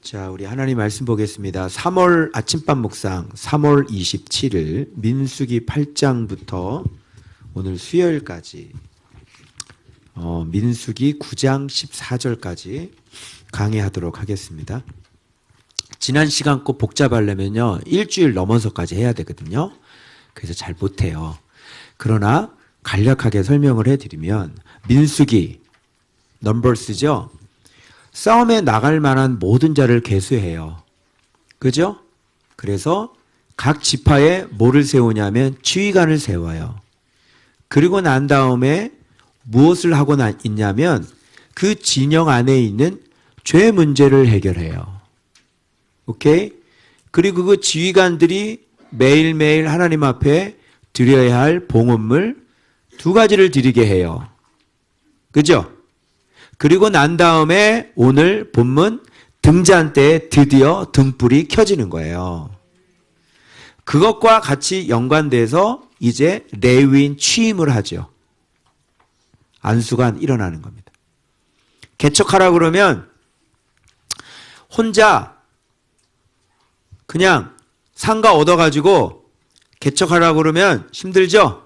자, 우리 하나님 말씀 보겠습니다. 3월 아침밥 묵상 3월 27일 민수기 8장부터 오늘 수요일까지 민수기 9장 14절까지 강의하도록 하겠습니다. 지난 시간 꼭 복잡하려면요 일주일 넘어서까지 해야 되거든요. 그래서 잘 못해요. 그러나 간략하게 설명을 해드리면 민수기 넘버스죠. 싸움에 나갈 만한 모든 자를 계수해요. 그죠? 그래서 각 지파에 뭐를 세우냐면 지휘관을 세워요. 그리고 난 다음에 무엇을 하고 있냐면 그 진영 안에 있는 죄 문제를 해결해요. 오케이? 그리고 그 지휘관들이 매일매일 하나님 앞에 드려야 할 봉헌물 2가지를 드리게 해요. 그죠? 그리고 난 다음에 오늘 본문 등잔 때 드디어 등불이 켜지는 거예요. 그것과 같이 연관돼서 이제 레위인 취임을 하죠. 안수가 일어나는 겁니다. 개척하라 그러면 혼자 그냥 상가 얻어가지고 개척하라 그러면 힘들죠?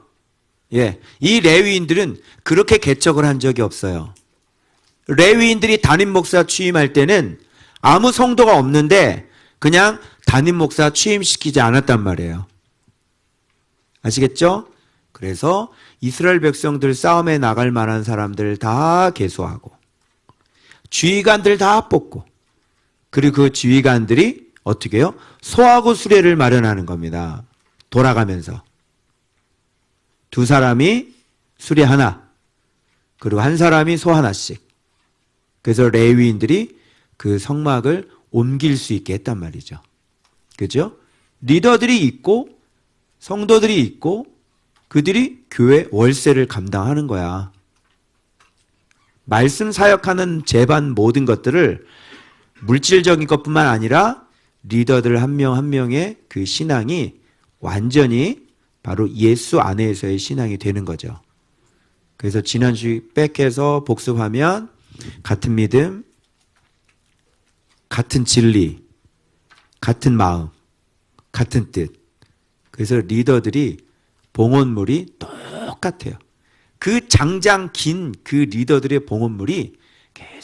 예, 이 레위인들은 그렇게 개척을 한 적이 없어요. 레위인들이 담임 목사 취임할 때는 아무 성도가 없는데 그냥 담임 목사 취임시키지 않았단 말이에요. 아시겠죠? 그래서 이스라엘 백성들 싸움에 나갈 만한 사람들 다 계수하고 지휘관들 다 뽑고 그리고 그 지휘관들이 어떻게 해요? 소하고 수레를 마련하는 겁니다. 돌아가면서 2사람이 수레 하나 그리고 1사람이 소 하나씩. 그래서 레위인들이 그 성막을 옮길 수 있게 했단 말이죠. 그죠? 리더들이 있고 성도들이 있고 그들이 교회 월세를 감당하는 거야. 말씀 사역하는 제반 모든 것들을 물질적인 것뿐만 아니라 리더들 한 명 한 명의 그 신앙이 완전히 바로 예수 안에서의 신앙이 되는 거죠. 그래서 지난주 백해서 복습하면 같은 믿음, 같은 진리, 같은 마음, 같은 뜻. 그래서 리더들이 봉헌물이 똑같아요. 그 장장 긴 그 리더들의 봉헌물이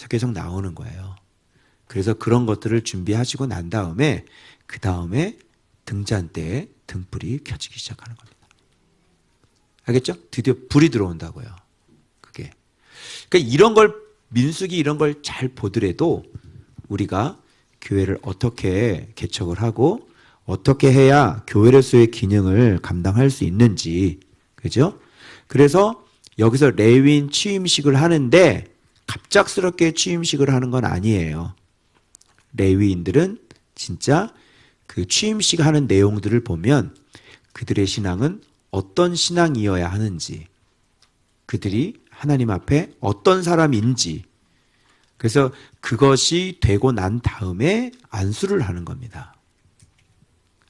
계속 나오는 거예요. 그래서 그런 것들을 준비하시고 난 다음에 그 다음에 등잔대에 등불이 켜지기 시작하는 겁니다. 알겠죠? 드디어 불이 들어온다고요. 그게. 그러니까 이런 걸 민수기 이런 걸 잘 보더라도 우리가 교회를 어떻게 개척을 하고 어떻게 해야 교회로서의 기능을 감당할 수 있는지, 그죠? 그래서 여기서 레위인 취임식을 하는데 갑작스럽게 취임식을 하는 건 아니에요. 레위인들은 진짜 그 취임식 하는 내용들을 보면 그들의 신앙은 어떤 신앙이어야 하는지, 그들이 하나님 앞에 어떤 사람인지, 그래서 그것이 되고 난 다음에 안수를 하는 겁니다.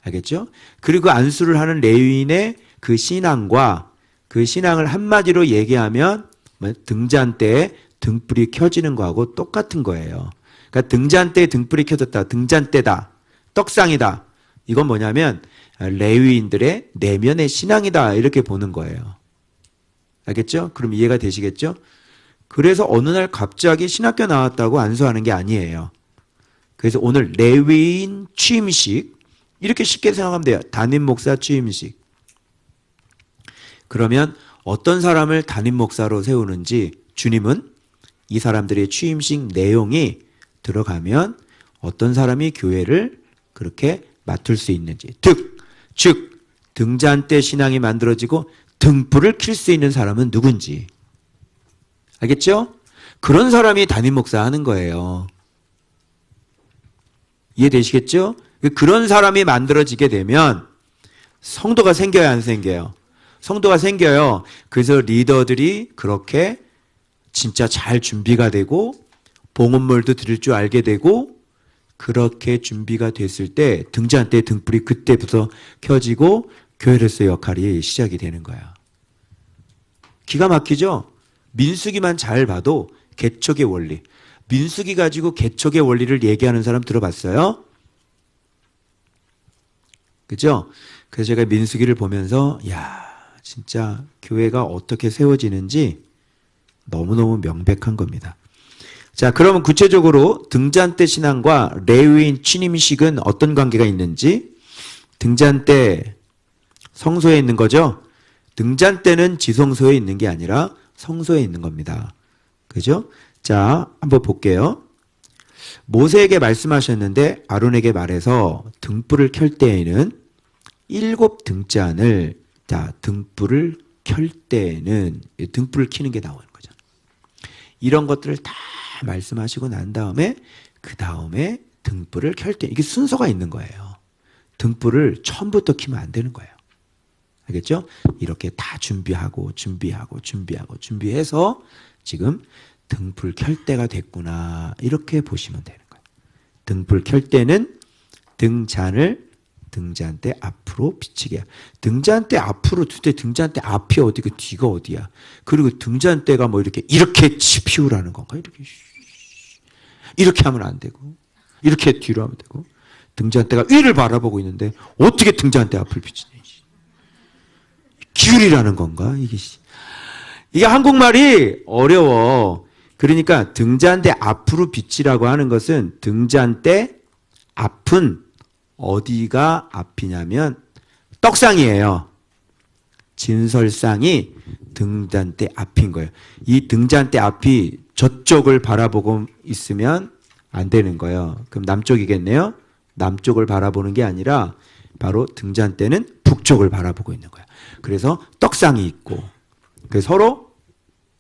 알겠죠? 그리고 안수를 하는 레위인의 그 신앙과 그 신앙을 한마디로 얘기하면 등잔대에 등불이 켜지는 거하고 똑같은 거예요. 그러니까 등잔대에 등불이 켜졌다, 등잔대다, 떡상이다. 이건 뭐냐면 레위인들의 내면의 신앙이다 이렇게 보는 거예요. 알겠죠? 그럼 이해가 되시겠죠? 그래서 어느 날 갑자기 신학교 나왔다고 안수하는 게 아니에요. 그래서 오늘 레위인 취임식 이렇게 쉽게 생각하면 돼요. 담임 목사 취임식. 그러면 어떤 사람을 담임 목사로 세우는지 주님은 이 사람들의 취임식 내용이 들어가면 어떤 사람이 교회를 그렇게 맡을 수 있는지 즉 등잔대 신앙이 만들어지고 등불을 켤 수 있는 사람은 누군지 알겠죠? 그런 사람이 담임 목사 하는 거예요. 이해되시겠죠? 그런 사람이 만들어지게 되면 성도가 생겨야 안 생겨요? 성도가 생겨요. 그래서 리더들이 그렇게 진짜 잘 준비가 되고 봉헌물도 드릴 줄 알게 되고 그렇게 준비가 됐을 때 등잔대 등불이 그때부터 켜지고 교회로서의 역할이 시작이 되는 거야. 기가 막히죠? 민수기만 잘 봐도 개척의 원리. 민수기 가지고 개척의 원리를 얘기하는 사람 들어봤어요? 그죠? 그래서 제가 민수기를 보면서 야, 진짜 교회가 어떻게 세워지는지 너무너무 명백한 겁니다. 자, 그러면 구체적으로 등잔대 신앙과 레위인 취임식은 어떤 관계가 있는지. 등잔대 성소에 있는 거죠? 등잔대는 지성소에 있는 게 아니라 성소에 있는 겁니다. 그죠? 자, 한번 볼게요. 모세에게 말씀하셨는데 아론에게 말해서 등불을 켤 때에는 7 등잔을, 자, 등불을 켤 때에는 등불을 켜는 게 나오는 거죠. 이런 것들을 다 말씀하시고 난 다음에 그 다음에 등불을 켤 때 이게 순서가 있는 거예요. 등불을 처음부터 켜면 안 되는 거예요. 알겠죠? 이렇게 다 준비하고 준비해서 지금 등불 켤 때가 됐구나 이렇게 보시면 되는 거예요. 등불 켤 때는 등잔을 등잔대 앞으로 비치게. 등잔대 앞으로 둘 때 등잔대 앞이 어디고 뒤가 어디야. 그리고 등잔대가 뭐 이렇게 피우라는 건가? 이렇게 하면 안 되고 이렇게 뒤로 하면 되고 등잔대가 위를 바라보고 있는데 어떻게 등잔대 앞을 비치냐. 기울이라는 건가? 이게 한국말이 어려워. 그러니까 등잔대 앞으로 비치라고 하는 것은 등잔대 앞은 어디가 앞이냐면 떡상이에요. 진설상이 등잔대 앞인 거예요. 이 등잔대 앞이 저쪽을 바라보고 있으면 안 되는 거예요. 그럼 남쪽이겠네요. 남쪽을 바라보는 게 아니라 바로 등잔대는 북쪽을 바라보고 있는 거예요. 그래서 떡상이 있고 그래서 서로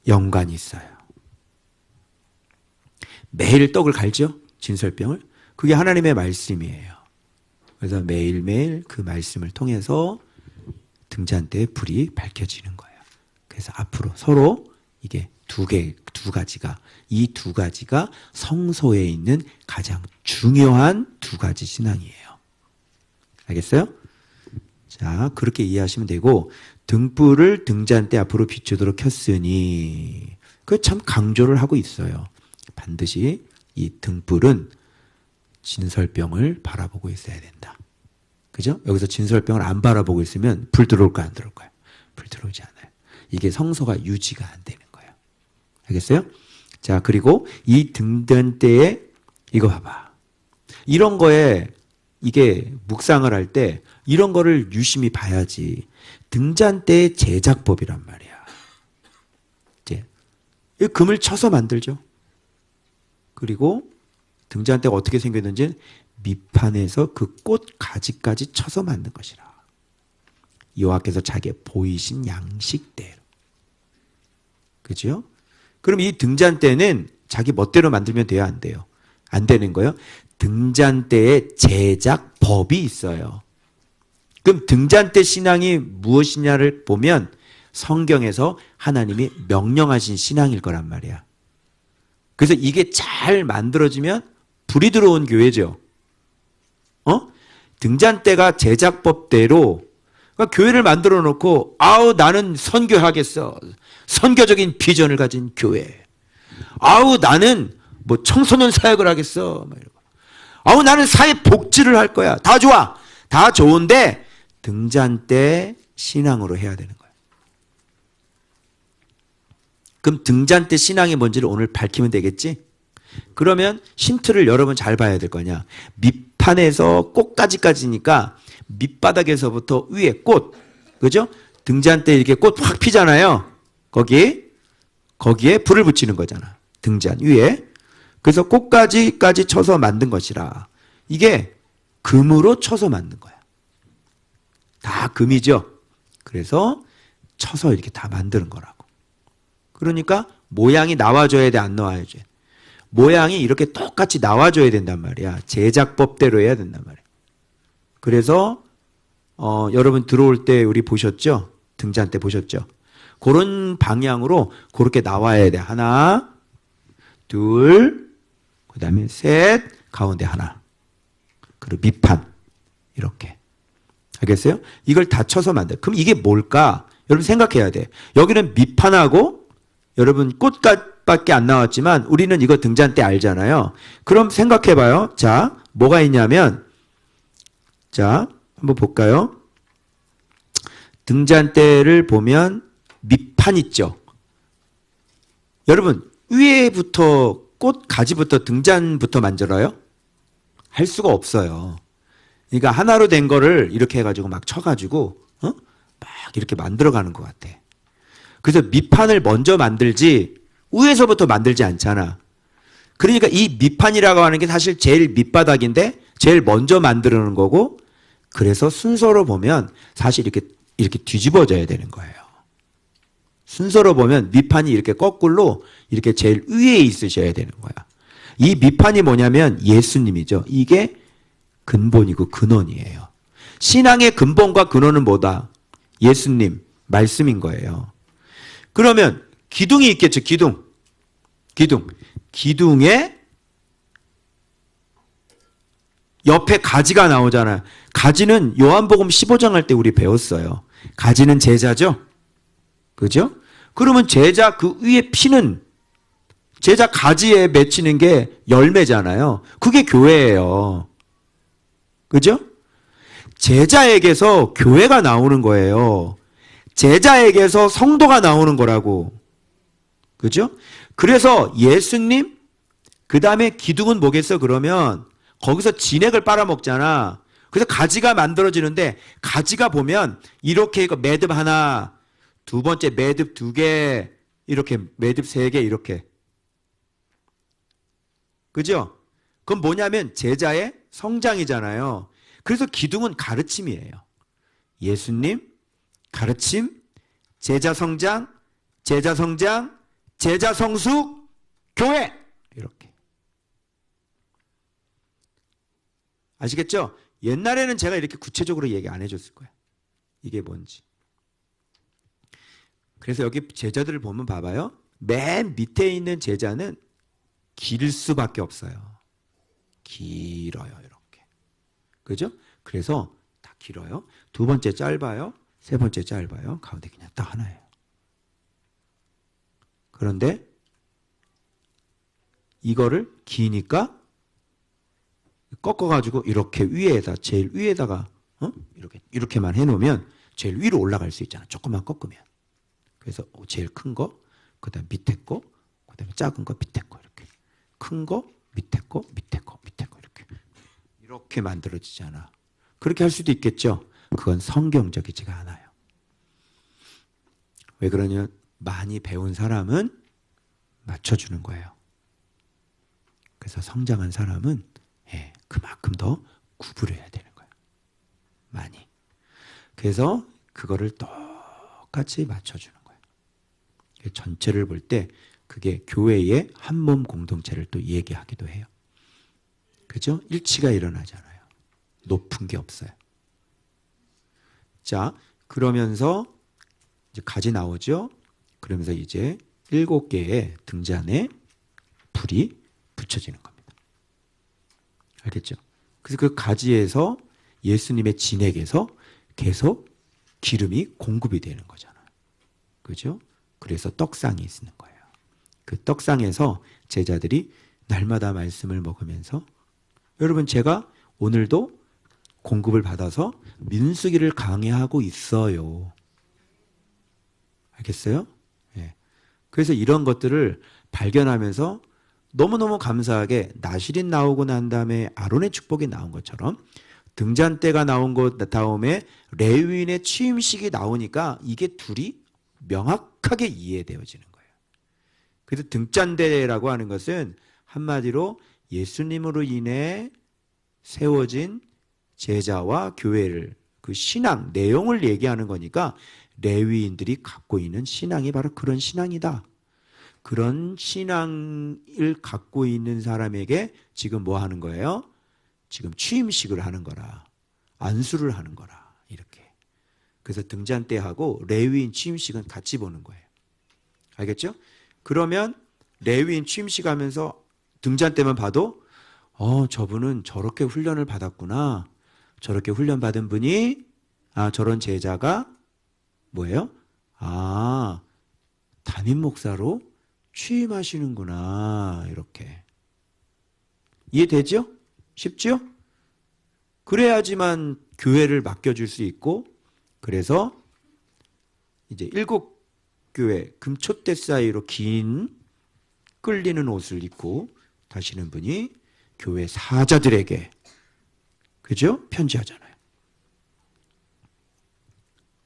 연관이 있어요. 매일 떡을 갈죠. 진설병을. 그게 하나님의 말씀이에요. 그래서 매일매일 그 말씀을 통해서 등잔대에 불이 밝혀지는 거예요. 그래서 앞으로 서로 이게 두 가지가 이 두 가지가 성소에 있는 가장 중요한 두 가지 신앙이에요. 알겠어요? 자, 그렇게 이해하시면 되고 등불을 등잔대 앞으로 비추도록 켰으니 그 참 강조를 하고 있어요. 반드시 이 등불은 진설병을 바라보고 있어야 된다. 그죠? 여기서 진설병을 안 바라보고 있으면 불 들어올까 안 들어올까요? 불 들어오지 않아요. 이게 성소가 유지가 안 되는 거예요. 알겠어요? 자, 그리고 이 등잔대에 이거 봐봐. 이런 거에 이게 묵상을 할 때 이런 거를 유심히 봐야지. 등잔대의 제작법이란 말이야. 이제 이 금을 쳐서 만들죠. 그리고 등잔대가 어떻게 생겼는지 밑판에서 그 꽃 가지까지 쳐서 만든 것이라. 여호와께서 자기의 보이신 양식대로. 그죠? 그럼 이 등잔대는 자기 멋대로 만들면 돼요, 안 돼요? 안 되는 거예요. 등잔대의 제작법이 있어요. 그럼 등잔대 신앙이 무엇이냐를 보면 성경에서 하나님이 명령하신 신앙일 거란 말이야. 그래서 이게 잘 만들어지면 불이 들어온 교회죠. 등잔대가 제작법대로 그러니까 교회를 만들어 놓고 아우 나는 선교하겠어. 선교적인 비전을 가진 교회. 아우 나는 뭐 청소년 사역을 하겠어. 아우 나는 사회 복지를 할 거야. 다 좋아. 다 좋은데 등잔대 신앙으로 해야 되는 거야. 그럼 등잔대 신앙이 뭔지를 오늘 밝히면 되겠지? 그러면 힌트를 여러분 잘 봐야 될 거냐. 밑판에서 꽃가지까지니까 밑바닥에서부터 위에 꽃. 그죠? 등잔대 이렇게 꽃 확 피잖아요. 거기에 불을 붙이는 거잖아. 등잔 위에. 그래서 꽃가지까지 쳐서 만든 것이라. 이게 금으로 쳐서 만든 거야. 다 금이죠. 그래서 쳐서 이렇게 다 만드는 거라고. 그러니까 모양이 나와줘야 돼, 안 나와줘야 돼? 모양이 이렇게 똑같이 나와줘야 된단 말이야. 제작법대로 해야 된단 말이야. 그래서 여러분 들어올 때 우리 보셨죠? 등잔대 보셨죠? 그런 방향으로 그렇게 나와야 돼. 하나, 둘, 그 다음에 셋, 가운데 하나. 그리고 밑판 이렇게. 알겠어요? 이걸 다 쳐서 만들. 그럼 이게 뭘까? 여러분 생각해야 돼. 여기는 밑판하고 여러분 밖에 안 나왔지만 우리는 이거 등잔대 알잖아요. 그럼 생각해봐요. 자, 뭐가 있냐면, 자, 한번 볼까요? 등잔대를 보면 밑판 있죠. 여러분, 위에부터 꽃 가지부터 등잔부터 만들어요? 할 수가 없어요. 그러니까 하나로 된 거를 이렇게 해가지고 막 쳐가지고 막 이렇게 만들어가는 것 같아. 그래서 밑판을 먼저 만들지 위에서부터 만들지 않잖아. 그러니까 이 밑판이라고 하는 게 사실 제일 밑바닥인데 제일 먼저 만드는 거고, 그래서 순서로 보면 사실 이렇게 뒤집어져야 되는 거예요. 순서로 보면 밑판이 이렇게 거꾸로 이렇게 제일 위에 있으셔야 되는 거야. 이 밑판이 뭐냐면 예수님이죠. 이게 근본이고 근원이에요. 신앙의 근본과 근원은 뭐다? 예수님, 말씀인 거예요. 그러면 기둥이 있겠죠. 기둥에 옆에 가지가 나오잖아요. 가지는 요한복음 15장 할 때 우리 배웠어요. 가지는 제자죠. 그죠? 그러면 제자 그 위에 피는 제자 가지에 맺히는 게 열매잖아요. 그게 교회예요. 그죠? 제자에게서 교회가 나오는 거예요. 제자에게서 성도가 나오는 거라고. 그죠? 그래서 예수님, 그 다음에 기둥은 뭐겠어? 그러면 거기서 진액을 빨아먹잖아. 그래서 가지가 만들어지는데, 가지가 보면 이렇게 매듭 하나, 두 번째 매듭 두 개, 이렇게 매듭 세 개, 이렇게. 그죠? 그건 뭐냐면 제자의 성장이잖아요. 그래서 기둥은 가르침이에요. 예수님, 가르침, 제자 성장, 제자 성숙, 교회. 이렇게. 아시겠죠? 옛날에는 제가 이렇게 구체적으로 얘기 안 해줬을 거예요. 이게 뭔지. 그래서 여기 제자들을 보면 봐봐요. 맨 밑에 있는 제자는 길 수밖에 없어요. 길어요, 이렇게. 그죠? 그래서 다 길어요. 두 번째 짧아요. 세 번째 짧아요. 가운데 그냥 딱 하나예요. 그런데 이거를 기니까 꺾어가지고 이렇게 위에다, 제일 위에다가 이렇게만 해놓으면 제일 위로 올라갈 수 있잖아. 조금만 꺾으면. 그래서 제일 큰 거, 그 다음 밑에 거, 그 다음에 작은 거, 밑에 거 이렇게. 큰 거, 밑에 거, 밑에 거, 밑에 거 이렇게 만들어지잖아. 그렇게 할 수도 있겠죠. 그건 성경적이지가 않아요. 왜 그러냐면 많이 배운 사람은 맞춰주는 거예요. 그래서 성장한 사람은 그만큼 더 구부려야 되는 거예요. 많이. 그래서 그거를 똑같이 맞춰주는 거예요. 전체를 볼 때 그게 교회의 한 몸 공동체를 또 얘기하기도 해요. 그죠? 일치가 일어나잖아요. 높은 게 없어요. 자, 그러면서 이제 가지 나오죠? 그러면서 이제 7개의 등잔에 불이 붙여지는 겁니다. 알겠죠? 그래서 그 가지에서 예수님의 진액에서 계속 기름이 공급이 되는 거잖아요. 그죠? 그래서 떡상이 있는 거예요. 그 떡상에서 제자들이 날마다 말씀을 먹으면서, 여러분 제가 오늘도 공급을 받아서 민수기를 강해하고 있어요. 알겠어요? 예. 그래서 이런 것들을 발견하면서 너무너무 감사하게 나실인 나오고 난 다음에 아론의 축복이 나온 것처럼 등잔대가 나온 것 다음에 레위인의 취임식이 나오니까 이게 둘이 명확하게 이해되어지는 거예요. 그래서 등잔대라고 하는 것은 한마디로 예수님으로 인해 세워진 제자와 교회를, 그 신앙, 내용을 얘기하는 거니까 레위인들이 갖고 있는 신앙이 바로 그런 신앙이다. 그런 신앙을 갖고 있는 사람에게 지금 뭐 하는 거예요? 지금 취임식을 하는 거라. 안수를 하는 거라. 이렇게. 그래서 등잔대하고 레위인 취임식은 같이 보는 거예요. 알겠죠? 그러면 레위인 취임식 하면서 등잔대만 봐도 저분은 저렇게 훈련을 받았구나. 저렇게 훈련받은 분이 저런 제자가 뭐예요? 담임 목사로 취임하시는구나. 이렇게. 이해되죠? 쉽죠? 그래야지만 교회를 맡겨줄 수 있고, 그래서 이제 일곱 교회 금촛대 사이로 긴 끌리는 옷을 입고 다시는 분이 교회 사자들에게, 그죠? 편지하잖아요.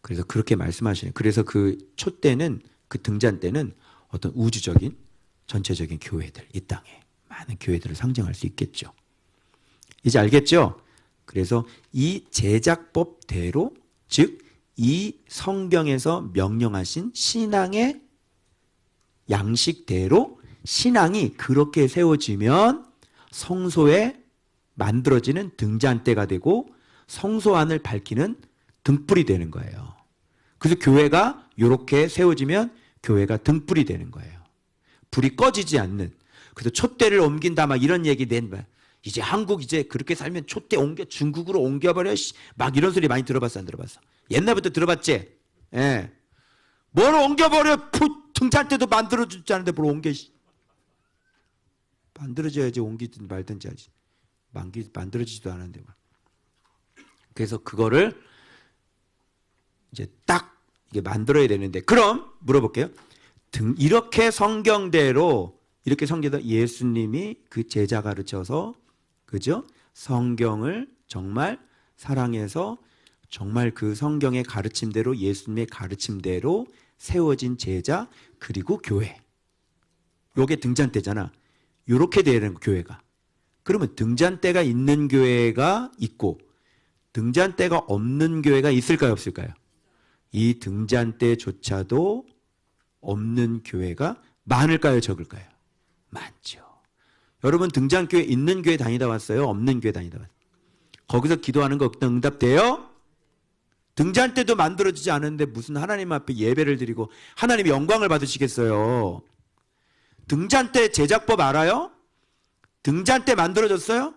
그래서 그렇게 말씀하시네요. 그래서 그 촛대는, 그 등잔 때는 어떤 우주적인 전체적인 교회들, 이 땅에 많은 교회들을 상징할 수 있겠죠. 이제 알겠죠? 그래서 이 제작법대로, 즉 이 성경에서 명령하신 신앙의 양식대로 신앙이 그렇게 세워지면 성소에 만들어지는 등잔대가 되고 성소 안을 밝히는 등불이 되는 거예요. 그래서 교회가 이렇게 세워지면 교회가 등불이 되는 거예요. 불이 꺼지지 않는. 그래서 촛대를 옮긴다 막 이런 얘기 낸 거야. 이제 한국 이제 그렇게 살면 촛대 옮겨 중국으로 옮겨버려 막 이런 소리 많이 들어봤어 안 들어봤어? 옛날부터 들어봤지? 예. 뭘 옮겨버려. 등잔대도 만들어주지 않는데 뭘 옮겨. 만들어져야지 옮기든 말든지 하지. 만들어지지도 않았는데. 그래서 그거를 이제 딱 이게 만들어야 되는데, 그럼 물어볼게요. 이렇게 성경대로 예수님이 그 제자 가르쳐서, 그죠? 성경을 정말 사랑해서 정말 그 성경의 가르침대로, 예수님의 가르침대로 세워진 제자, 그리고 교회. 요게 등잔대잖아. 요렇게 되는 교회가. 그러면 등잔대가 있는 교회가 있고 등잔대가 없는 교회가 있을까요, 없을까요? 이 등잔대조차도 없는 교회가 많을까요, 적을까요? 많죠. 여러분 등잔교회 있는 교회 다니다 왔어요? 없는 교회 다니다 왔어요? 거기서 기도하는 거 응답돼요? 등잔대도 만들어지지 않았는데 무슨 하나님 앞에 예배를 드리고 하나님의 영광을 받으시겠어요? 등잔대 제작법 알아요? 등잔대 만들어졌어요?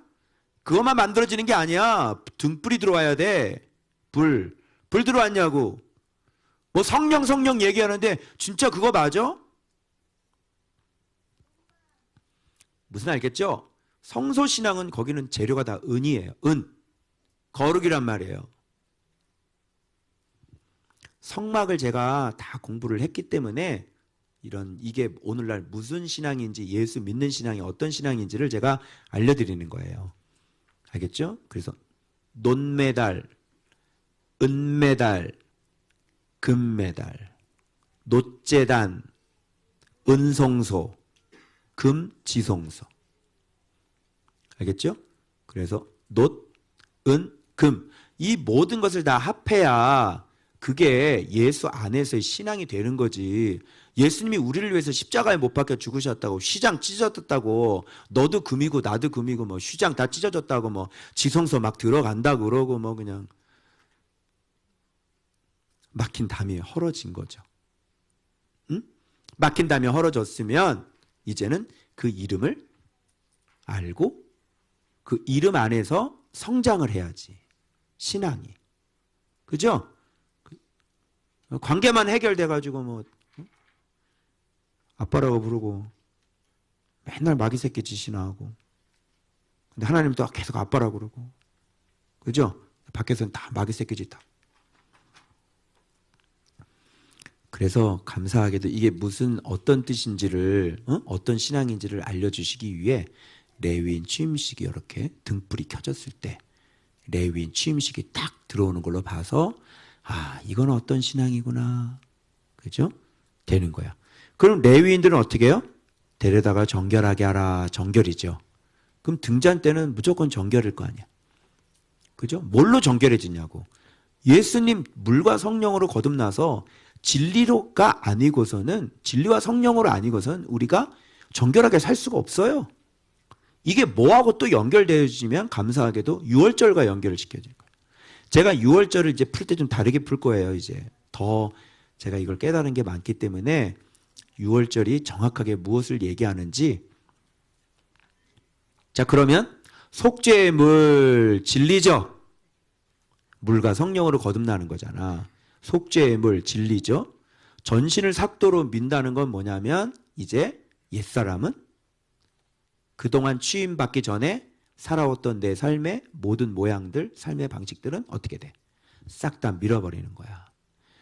그것만 만들어지는 게 아니야. 등불이 들어와야 돼. 불 들어왔냐고. 뭐 성령 얘기하는데 진짜 그거 맞아? 무슨 알겠죠? 성소신앙은 거기는 재료가 다 은이에요. 은. 거룩이란 말이에요. 성막을 제가 다 공부를 했기 때문에 이게 오늘날 무슨 신앙인지, 예수 믿는 신앙이 어떤 신앙인지를 제가 알려드리는 거예요. 알겠죠? 그래서 논메달, 은메달, 금메달, 놋재단, 은성소, 금지성소. 알겠죠? 그래서 놋, 은, 금. 이 모든 것을 다 합해야 그게 예수 안에서의 신앙이 되는 거지. 예수님이 우리를 위해서 십자가에 못 박혀 죽으셨다고, 휘장 찢어졌다고, 너도 금이고 나도 금이고 뭐 휘장 다 찢어졌다고 뭐 지성소 막 들어간다고 그러고 뭐 그냥 막힌 담이 헐어진 거죠. 응? 막힌 담이 헐어졌으면 이제는 그 이름을 알고 그 이름 안에서 성장을 해야지. 신앙이. 그죠? 관계만 해결돼가지고 뭐 아빠라고 부르고 맨날 마귀 새끼 짓이나 하고, 근데 하나님도 계속 아빠라고 그러고, 그죠? 밖에서는 다 마귀 새끼 짓 하고. 그래서 감사하게도 이게 어떤 뜻인지를, 어떤 신앙인지를 알려주시기 위해 레위인 취임식이 이렇게 등불이 켜졌을 때 레위인 취임식이 딱 들어오는 걸로 봐서 이건 어떤 신앙이구나, 그죠? 되는 거야. 그럼 레위인들은 어떻게 해요? 데려다가 정결하게 하라. 정결이죠. 그럼 등잔대는 무조건 정결일 거 아니야. 그죠? 뭘로 정결해지냐고. 예수님 물과 성령으로 거듭나서 진리가 아니고서는, 진리와 성령으로 아니고서는 우리가 정결하게 살 수가 없어요. 이게 뭐하고 또 연결되어지면 감사하게도 유월절과 연결을 시켜줄 거예요. 제가 유월절을 이제 풀 때 좀 다르게 풀 거예요. 이제 더 제가 이걸 깨달은 게 많기 때문에 유월절이 정확하게 무엇을 얘기하는지. 자, 그러면 속죄의 물 진리죠. 물과 성령으로 거듭나는 거잖아. 속죄의 물 진리죠. 전신을 삭도로 민다는 건 뭐냐면 이제 옛사람은 그동안 취임받기 전에 살아왔던 내 삶의 모든 모양들, 삶의 방식들은 어떻게 돼? 싹 다 밀어버리는 거야.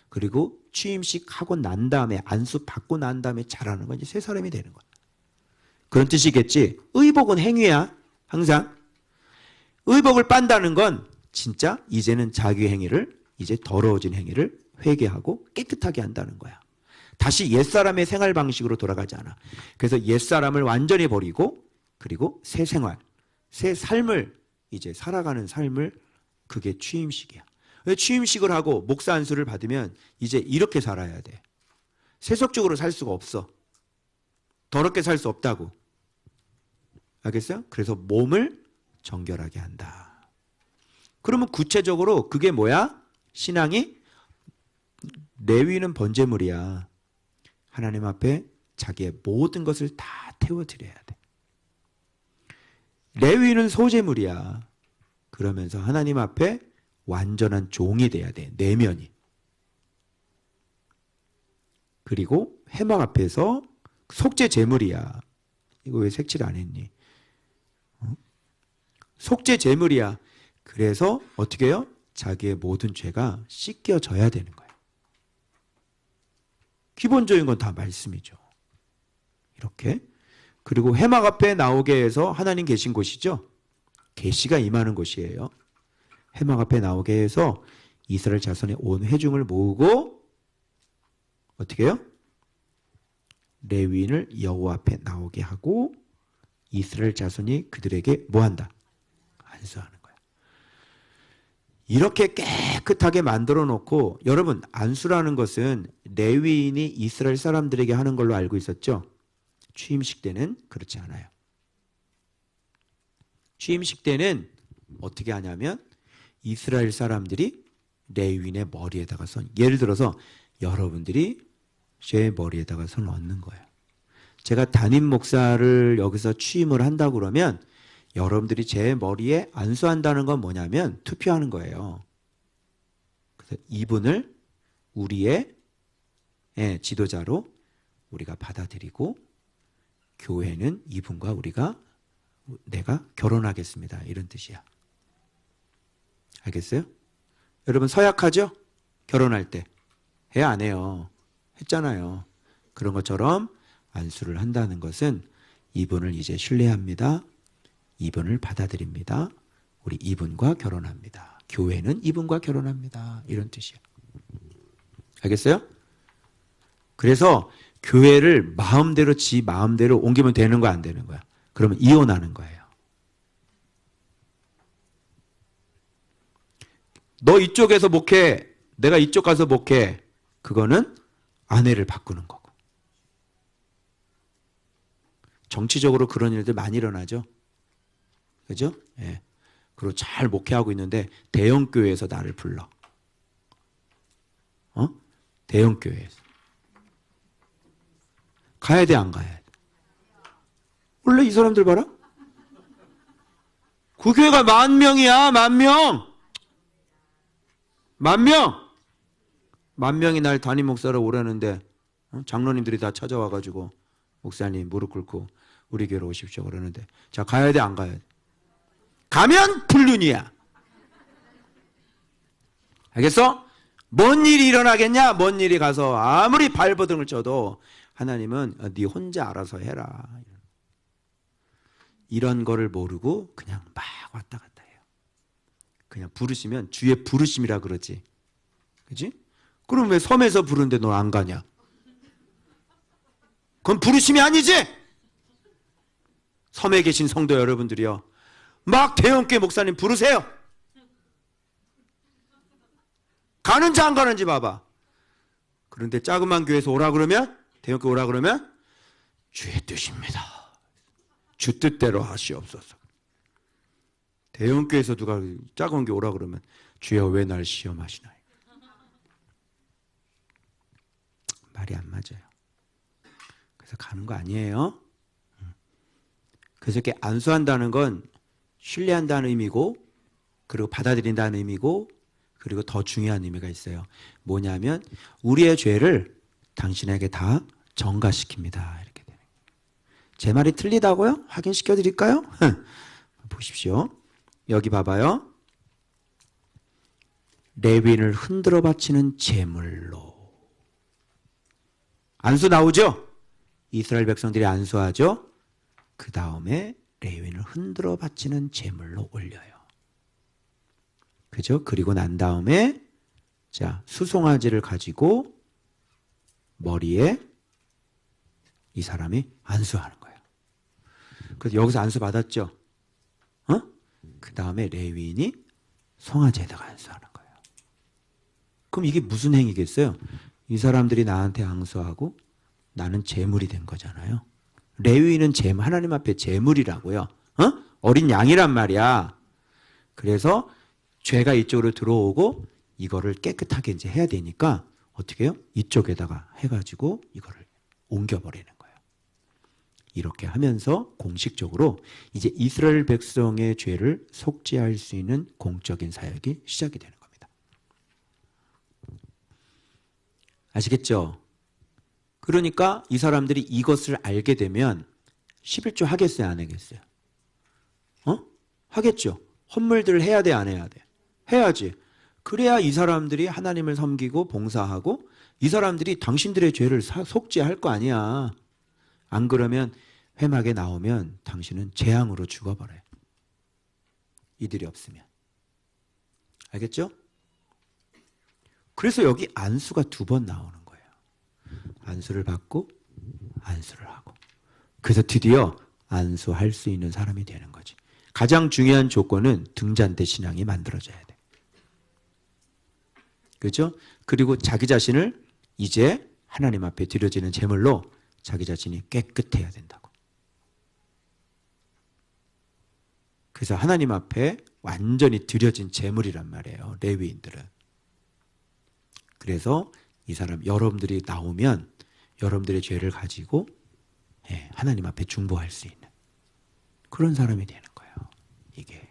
그리고 취임식 하고 난 다음에, 안수 받고 난 다음에 잘하는 건 이제 새 사람이 되는 거야. 그런 뜻이겠지. 의복은 행위야. 항상. 의복을 빤다는 건 진짜 이제는 자기 행위를, 이제 더러워진 행위를 회개하고 깨끗하게 한다는 거야. 다시 옛사람의 생활 방식으로 돌아가지 않아. 그래서 옛사람을 완전히 버리고 그리고 새 생활, 새 삶을 이제 살아가는 삶을, 그게 취임식이야. 취임식을 하고 목사 안수를 받으면 이제 이렇게 살아야 돼. 세속적으로 살 수가 없어. 더럽게 살 수 없다고. 알겠어요? 그래서 몸을 정결하게 한다. 그러면 구체적으로 그게 뭐야? 신앙이 레위인은 번제물이야. 하나님 앞에 자기의 모든 것을 다 태워드려야 돼. 레위인은 소제물이야. 그러면서 하나님 앞에 완전한 종이 돼야 돼. 내면이. 그리고 회막 앞에서 속죄 제물이야. 이거 왜 색칠 안 했니? 속죄 제물이야. 그래서 어떻게 해요? 자기의 모든 죄가 씻겨져야 되는 거예요. 기본적인 건 다 말씀이죠. 이렇게. 그리고 회막 앞에 나오게 해서, 하나님 계신 곳이죠. 계시가 임하는 곳이에요. 회막 앞에 나오게 해서 이스라엘 자손의 온 회중을 모으고 어떻게 해요? 레위인을 여호와 앞에 나오게 하고 이스라엘 자손이 그들에게 뭐한다? 안수하는 거야. 이렇게 깨끗하게 만들어 놓고, 여러분 안수라는 것은 레위인이 이스라엘 사람들에게 하는 걸로 알고 있었죠? 취임식 때는 그렇지 않아요. 취임식 때는 어떻게 하냐면 이스라엘 사람들이 레위인의 머리에다가 손, 예를 들어서 여러분들이 제 머리에다가 손을 얹는 거예요. 제가 담임 목사를 여기서 취임을 한다고 그러면 여러분들이 제 머리에 안수한다는 건 뭐냐면 투표하는 거예요. 그래서 이분을 우리의 지도자로 우리가 받아들이고 교회는 이분과 내가 결혼하겠습니다. 이런 뜻이야. 알겠어요? 여러분 서약하죠? 결혼할 때. 해 안 해요? 했잖아요. 그런 것처럼 안수를 한다는 것은 이분을 이제 신뢰합니다. 이분을 받아들입니다. 우리 이분과 결혼합니다. 교회는 이분과 결혼합니다. 이런 뜻이야. 알겠어요? 그래서 교회를 마음대로 지 마음대로 옮기면 되는 거야, 안 되는 거야? 그러면 이혼하는 거예요. 너 이쪽에서 목회, 내가 이쪽 가서 목회, 그거는 아내를 바꾸는 거고. 정치적으로 그런 일들 많이 일어나죠. 그죠? 예. 그리고 잘 목회하고 있는데 대형교회에서 나를 불러. 대형교회에서. 가야 돼, 안 가야 돼? 원래 이 사람들 봐라. 그 교회가 10,000명이야, 10,000명. 10,000명. 10,000명이 날 담임 목사로 오라는데 장로님들이 다 찾아와가지고 목사님 무릎 꿇고 우리 교회로 오십시오 그러는데, 자, 가야 돼, 안 가야 돼? 가면 불륜이야. 알겠어? 뭔 일이 일어나겠냐? 뭔 일이 가서 아무리 발버둥을 쳐도 하나님은 네 혼자 알아서 해라. 이런 거를 모르고 그냥 막 왔다 갔다 해요. 그냥 부르시면 주의 부르심이라 그러지. 그지? 그럼 왜 섬에서 부르는데 너 안 가냐? 그건 부르심이 아니지? 섬에 계신 성도 여러분들이요, 막 대형교회 목사님 부르세요. 가는지 안 가는지 봐봐. 그런데 작은 교회에서 오라 그러면, 대형교회 오라 그러면 주의 뜻입니다. 주 뜻대로 하시옵소서. 대형교회에서 누가 작은 교회 오라 그러면 주여 왜 날 시험하시나요? 말이 안 맞아요. 그래서 가는 거 아니에요. 그래서 이렇게 안수한다는 건 신뢰한다는 의미고, 그리고 받아들인다는 의미고, 그리고 더 중요한 의미가 있어요. 뭐냐면 우리의 죄를 당신에게 다 전가시킵니다. 이렇게 되는 거예요. 제 말이 틀리다고요? 확인시켜 드릴까요? 보십시오. 여기 봐봐요. 레위인을 흔들어 바치는 제물로. 안수 나오죠? 이스라엘 백성들이 안수하죠? 그 다음에 레위인을 흔들어 바치는 제물로 올려요. 그죠? 그리고 난 다음에 자, 수송아지를 가지고 머리에 이 사람이 안수하는 거예요. 그래서 여기서 안수 받았죠? 그 다음에 레위인이 송아지에다가 안수하는 거예요. 그럼 이게 무슨 행위겠어요? 이 사람들이 나한테 안수하고 나는 제물이 된 거잖아요. 레위인은 제물, 하나님 앞에 제물이라고요. 어린 양이란 말이야. 그래서 죄가 이쪽으로 들어오고 이거를 깨끗하게 이제 해야 되니까 어떻게 해요? 이쪽에다가 해가지고 이거를 옮겨버리는 거예요. 이렇게 하면서 공식적으로 이제 이스라엘 백성의 죄를 속죄할 수 있는 공적인 사역이 시작이 되는 겁니다. 아시겠죠? 그러니까 이 사람들이 이것을 알게 되면 11조 하겠어요, 안 하겠어요? 하겠죠. 헌물들을 해야 돼, 안 해야 돼? 해야지. 그래야 이 사람들이 하나님을 섬기고 봉사하고 이 사람들이 당신들의 죄를 속죄할 거 아니야. 안 그러면 회막에 나오면 당신은 재앙으로 죽어버려요. 이들이 없으면. 알겠죠? 그래서 여기 안수가 2번 나오는 거예요. 안수를 받고 안수를 하고. 그래서 드디어 안수할 수 있는 사람이 되는 거지. 가장 중요한 조건은 등잔대 신앙이 만들어져야 돼. 그렇죠? 그리고 자기 자신을 이제 하나님 앞에 드려지는 제물로 자기 자신이 깨끗해야 된다고. 그래서 하나님 앞에 완전히 드려진 제물이란 말이에요. 레위인들은. 그래서 이 사람 여러분들이 나오면 여러분들의 죄를 가지고 하나님 앞에 중보할 수 있는 그런 사람이 되는 거예요. 이게.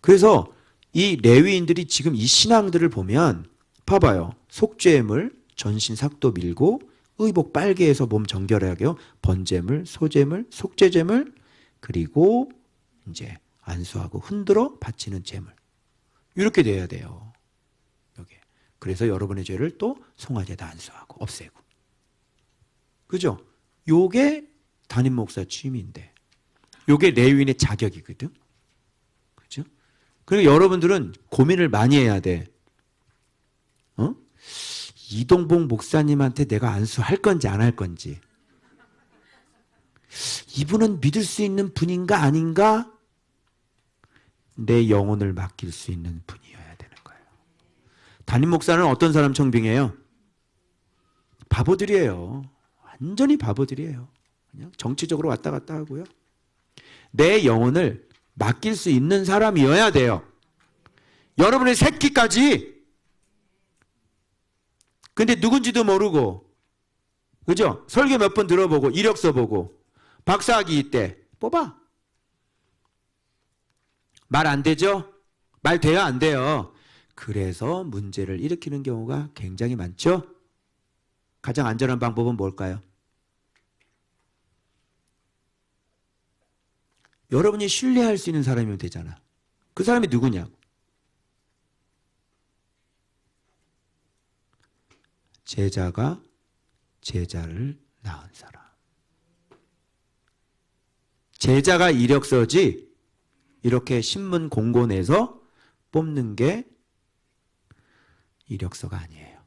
그래서 이 레위인들이 지금 이 신앙들을 보면 봐봐요. 속죄물, 전신 삭도 밀고 의복 빨게 해서 몸 정결하게 하고 번제물, 소제물, 속죄제물 그리고 이제 안수하고 흔들어 바치는 제물. 이렇게 돼야 돼요. 여기. 그래서 여러분의 죄를 또 송아지에다 안수하고 없애고. 그죠? 요게 담임 목사 취임인데 요게 레위인의 자격이거든. 그죠? 그리고 여러분들은 고민을 많이 해야 돼. 이동복 목사님한테 내가 안수할 건지 안 할 건지. 이분은 믿을 수 있는 분인가 아닌가? 내 영혼을 맡길 수 있는 분이어야 되는 거예요. 담임 목사는 어떤 사람 청빙해요? 바보들이에요. 완전히 바보들이에요. 그냥 정치적으로 왔다 갔다 하고요. 내 영혼을 맡길 수 있는 사람이어야 돼요. 여러분의 새끼까지. 근데 누군지도 모르고, 그죠? 설교 몇 번 들어보고, 이력서 보고, 박사학위 있대. 뽑아. 말 안 되죠? 말 돼요, 안 돼요? 그래서 문제를 일으키는 경우가 굉장히 많죠? 가장 안전한 방법은 뭘까요? 여러분이 신뢰할 수 있는 사람이면 되잖아. 그 사람이 누구냐고. 제자가 제자를 낳은 사람. 제자가 이력서지 이렇게 신문 공고 내서 뽑는 게 이력서가 아니에요.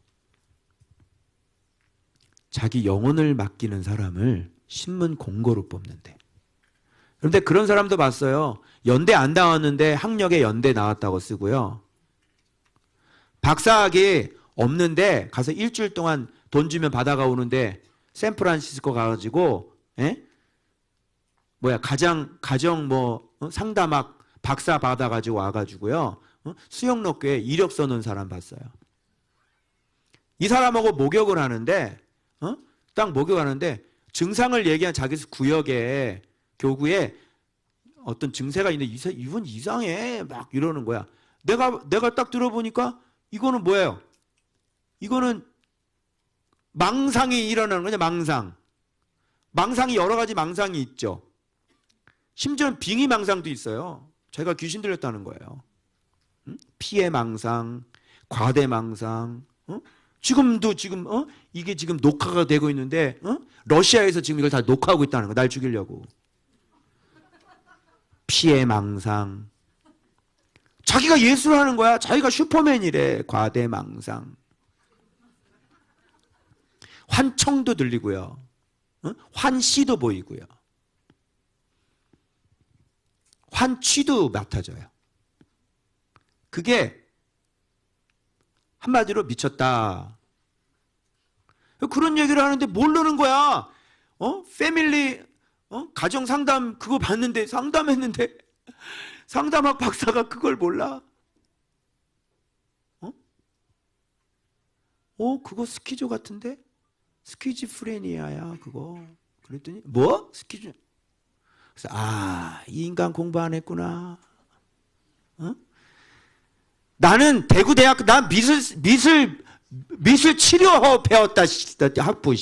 자기 영혼을 맡기는 사람을 신문 공고로 뽑는데. 그런데 그런 사람도 봤어요. 연대 안 나왔는데 학력에 연대 나왔다고 쓰고요. 박사학위 없는데 가서 일주일 동안 돈 주면 받아가 오는데 샌프란시스코 가가지고 가정 상담학 박사 받아가지고 와가지고요. 수영록교에 이력서 넣은 사람 봤어요. 이 사람하고 목욕을 하는데 딱 목욕하는데 증상을 얘기한 자기 구역에 교구에 어떤 증세가 있는데 이분 이상해 막 이러는 거야. 내가 딱 들어보니까 이거는 뭐예요? 이거는 망상이 일어나는 거냐, 망상. 망상이 여러 가지 망상이 있죠. 심지어는 빙의 망상도 있어요. 제가 귀신 들렸다는 거예요. 피해 망상, 과대 망상. 지금도 이게 지금 녹화가 되고 있는데 러시아에서 지금 이걸 다 녹화하고 있다는 거. 날 죽이려고. 피해 망상. 자기가 예수를 하는 거야. 자기가 슈퍼맨이래. 과대 망상. 환청도 들리고요. 환시도 보이고요. 환취도 맡아져요. 그게 한마디로 미쳤다. 그런 얘기를 하는데 모르는 거야. 패밀리 가정 상담 그거 봤는데 상담했는데 상담학 박사가 그걸 몰라. 그거 스키조 같은데? 스키즈프레니아야 그거. 그랬더니 뭐? 스키즈. 그래서 이 인간 공부 안 했구나. 나는 대구대학교 난 미술 치료 배웠다 학부.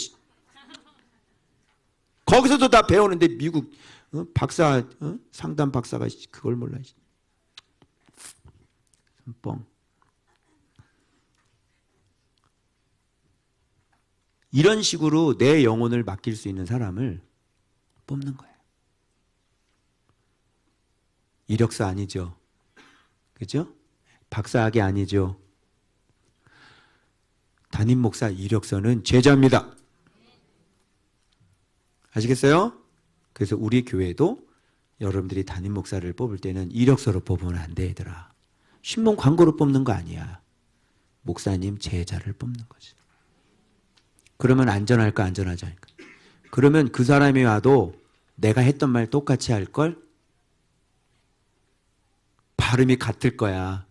거기서도 다 배우는데 미국 박사 상담 박사가 그걸 몰라. 뻥. 이런 식으로 내 영혼을 맡길 수 있는 사람을 뽑는 거예요. 이력서 아니죠. 그죠? 박사학위 아니죠. 담임 목사 이력서는 제자입니다. 아시겠어요? 그래서 우리 교회도 여러분들이 담임 목사를 뽑을 때는 이력서로 뽑으면 안 돼, 얘들아. 신문 광고로 뽑는 거 아니야. 목사님 제자를 뽑는 거지. 그러면 안전할까, 안전하지 않을까? 그러면 그 사람이 와도 내가 했던 말 똑같이 할걸? 발음이 같을 거야.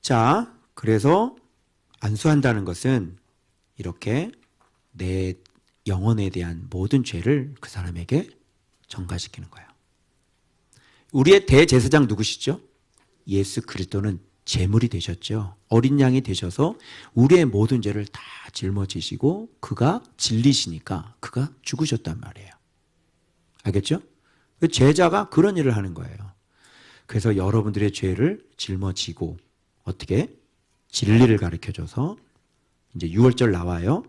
자, 그래서 안수한다는 것은 이렇게 내 영혼에 대한 모든 죄를 그 사람에게 전가시키는 거예요. 우리의 대제사장 누구시죠? 예수 그리스도는 제물이 되셨죠. 어린 양이 되셔서 우리의 모든 죄를 다 짊어지시고 그가 진리시니까 그가 죽으셨단 말이에요. 알겠죠? 제자가 그런 일을 하는 거예요. 그래서 여러분들의 죄를 짊어지고 어떻게? 진리를 가르쳐줘서 이제 6월절 나와요.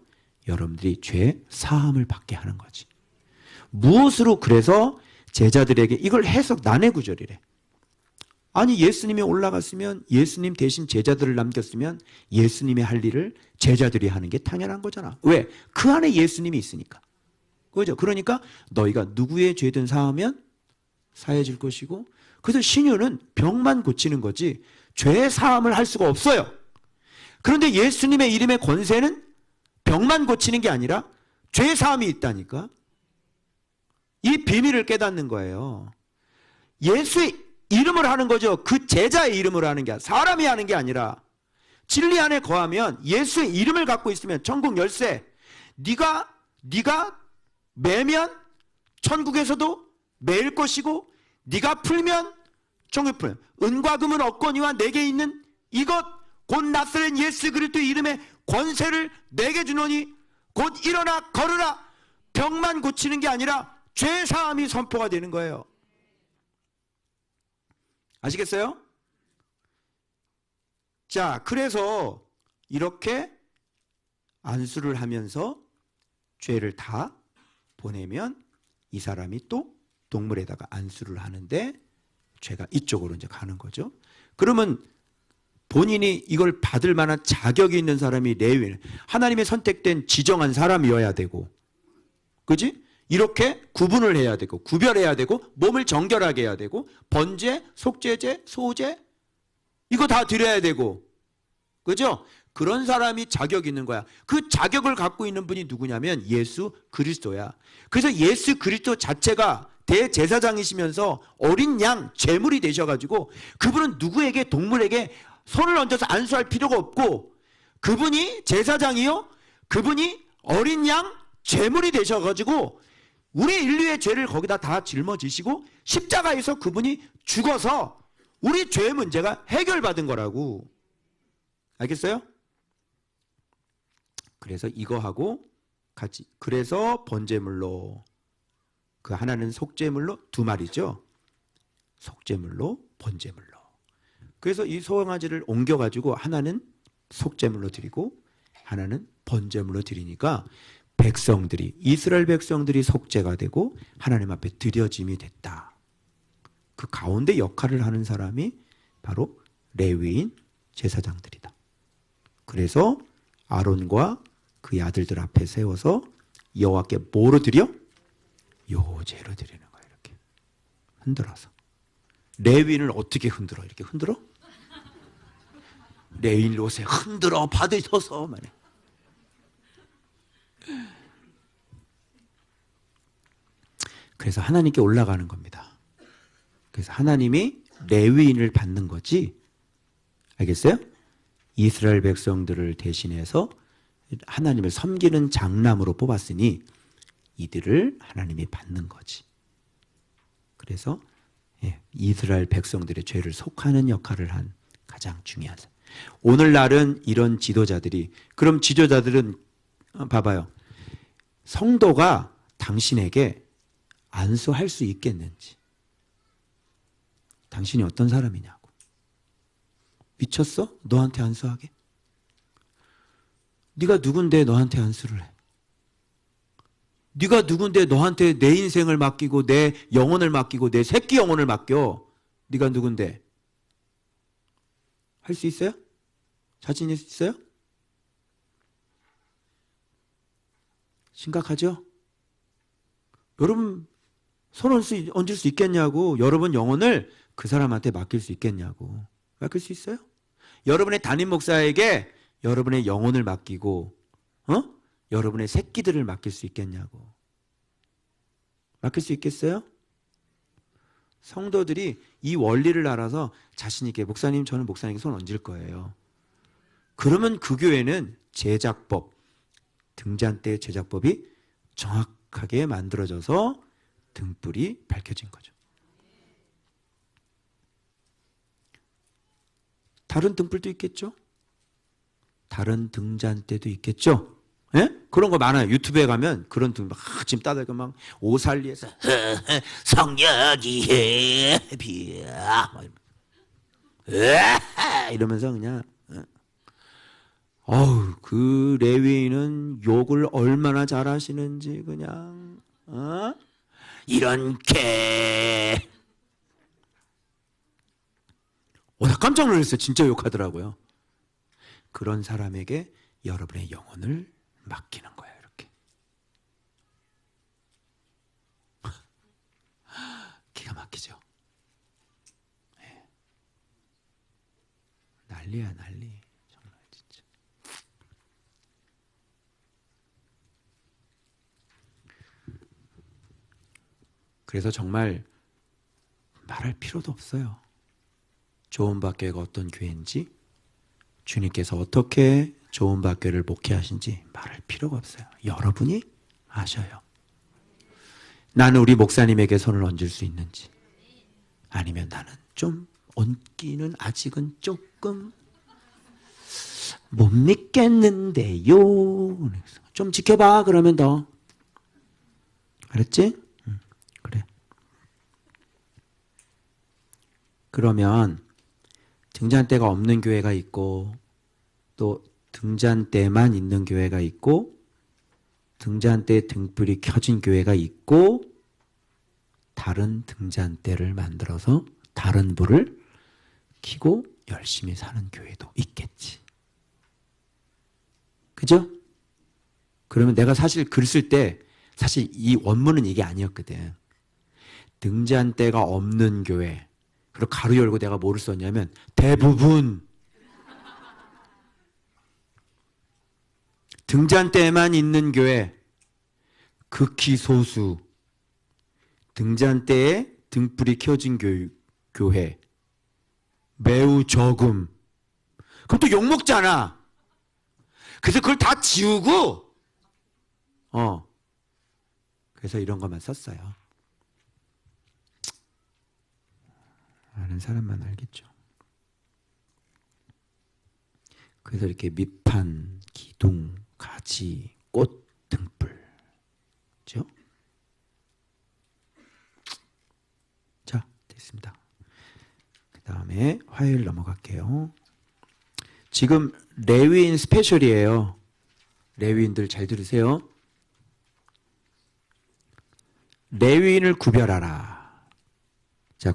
여러분들이 죄 사함을 받게 하는 거지. 무엇으로 그래서 제자들에게 이걸 해석 난해 구절이래. 아니 예수님이 올라갔으면 예수님 대신 제자들을 남겼으면 예수님이 할 일을 제자들이 하는 게 당연한 거잖아. 왜? 그 안에 예수님이 있으니까. 그죠? 그러니까 너희가 누구의 죄든 사하면 사해질 것이고 그래서 신유는 병만 고치는 거지 죄 사함을 할 수가 없어요. 그런데 예수님의 이름의 권세는 병만 고치는 게 아니라 죄 사함이 있다니까. 이 비밀을 깨닫는 거예요. 예수의 이름을 하는 거죠. 그 제자의 이름을 하는 게 사람이 하는 게 아니라 진리 안에 거하면 예수의 이름을 갖고 있으면 천국 열쇠 네가 매면 천국에서도 매일 것이고 네가 풀면 천국에 풀면 은과 금은 없거니와 내게 있는 이것 곧 나사렛 예수 그리스도의 이름의 권세를 내게 주노니 곧 일어나 걸으라. 병만 고치는 게 아니라 죄 사함이 선포가 되는 거예요. 아시겠어요? 자, 그래서 이렇게 안수를 하면서 죄를 다 보내면 이 사람이 또 동물에다가 안수를 하는데 죄가 이쪽으로 이제 가는 거죠. 그러면 본인이 이걸 받을 만한 자격이 있는 사람이 레위, 하나님의 선택된 지정한 사람이어야 되고, 그지? 이렇게 구분을 해야 되고, 구별해야 되고, 몸을 정결하게 해야 되고, 번제, 속죄제, 소제, 이거 다 드려야 되고, 그죠? 그런 사람이 자격이 있는 거야. 그 자격을 갖고 있는 분이 누구냐면 예수 그리스도야. 그래서 예수 그리스도 자체가 대제사장이시면서 어린 양, 제물이 되셔가지고 그분은 누구에게 동물에게 손을 얹어서 안수할 필요가 없고 그분이 제사장이요. 그분이 어린 양, 제물이 되셔가지고 우리 인류의 죄를 거기다 다 짊어지시고 십자가에서 그분이 죽어서 우리 죄의 문제가 해결받은 거라고. 알겠어요? 그래서 이거하고 같이, 그래서 번제물로, 그 하나는 속죄물로, 두 마리죠. 속죄물로, 번제물로. 그래서 이 소강아지를 옮겨가지고 하나는 속죄물로 드리고 하나는 번제물로 드리니까 백성들이, 이스라엘 백성들이 속죄가 되고 하나님 앞에 드려짐이 됐다. 그 가운데 역할을 하는 사람이 바로 레위인 제사장들이다. 그래서 아론과 그의 아들들 앞에 세워서 여호와께 뭐로 드려? 요제로 드리는 거예요. 이렇게 흔들어서. 레위인을 어떻게 흔들어? 이렇게 흔들어? 레위인 옷에 흔들어 받으셔서 말해. 그래서 하나님께 올라가는 겁니다. 그래서 하나님이 레위인을 받는 거지. 알겠어요? 이스라엘 백성들을 대신해서 하나님을 섬기는 장남으로 뽑았으니 이들을 하나님이 받는 거지. 그래서 이스라엘 백성들의 죄를 속하는 역할을 한 가장 중요한 사람. 오늘날은 이런 지도자들이, 그럼 지도자들은 봐봐요. 성도가 당신에게 안수할 수 있겠는지. 당신이 어떤 사람이냐고. 미쳤어? 너한테 안수하게? 네가 누군데 너한테 안수를 해? 네가 누군데 너한테 내 인생을 맡기고 내 영혼을 맡기고 내 새끼 영혼을 맡겨? 네가 누군데? 할 수 있어요? 자신 있어요? 심각하죠? 여러분 손 얹을 수 있겠냐고. 여러분 영혼을 그 사람한테 맡길 수 있겠냐고. 맡길 수 있어요? 여러분의 담임 목사에게 여러분의 영혼을 맡기고 여러분의 새끼들을 맡길 수 있겠냐고. 맡길 수 있겠어요? 성도들이 이 원리를 알아서 자신 있게, 목사님 저는 목사님께 손 얹을 거예요. 그러면 그 교회는 제작법, 등잔대 제작법이 정확하게 만들어져서 등불이 밝혀진 거죠. 다른 등불도 있겠죠? 다른 등잔대도 있겠죠? 예? 그런 거 많아요. 유튜브에 가면 그런 등 막 지금 따들고 막 오살리에서 성령이 비야 이러면서 그냥 그 레위인은 욕을 얼마나 잘하시는지 그냥 이런 개. 나 깜짝 놀랐어요. 진짜 욕하더라고요. 그런 사람에게 여러분의 영혼을 맡기는 거예요. 이렇게. 기가 막히죠. 네. 난리야 난리. 정말 진짜. 그래서 정말 말할 필요도 없어요. 좋은박교회가 어떤 교회인지, 주님께서 어떻게 좋은박교회를 목회하신지 말할 필요가 없어요. 여러분이 아셔요. 나는 우리 목사님에게 손을 얹을 수 있는지, 아니면 나는 좀 얹기는 아직은 조금 못 믿겠는데요. 좀 지켜봐. 그러면 더. 알았지? 그래. 그러면 등잔대가 없는 교회가 있고, 또 등잔대만 있는 교회가 있고, 등잔대에 등불이 켜진 교회가 있고, 다른 등잔대를 만들어서 다른 불을 켜고 열심히 사는 교회도 있겠지. 그죠? 그러면 내가 사실 글 쓸 때 사실 이 원문은 이게 아니었거든. 등잔대가 없는 교회, 그리고 가로 열고 내가 뭐를 썼냐면 대부분 등잔대만 있는 교회, 극히 소수, 등잔대에 등불이 켜진 교회, 매우 적음. 그럼 또 욕먹잖아. 그래서 그걸 다 지우고 그래서 이런 것만 썼어요. 아는 사람만 알겠죠. 그래서 이렇게 밑판, 기둥, 가지 가지, 꽃, 등불. 그죠? 자, 됐습니다. 그 다음에 화요일 넘어갈게요. 지금 레위인 스페셜이에요. 레위인들 잘 들으세요. 레위인을 구별하라. 자,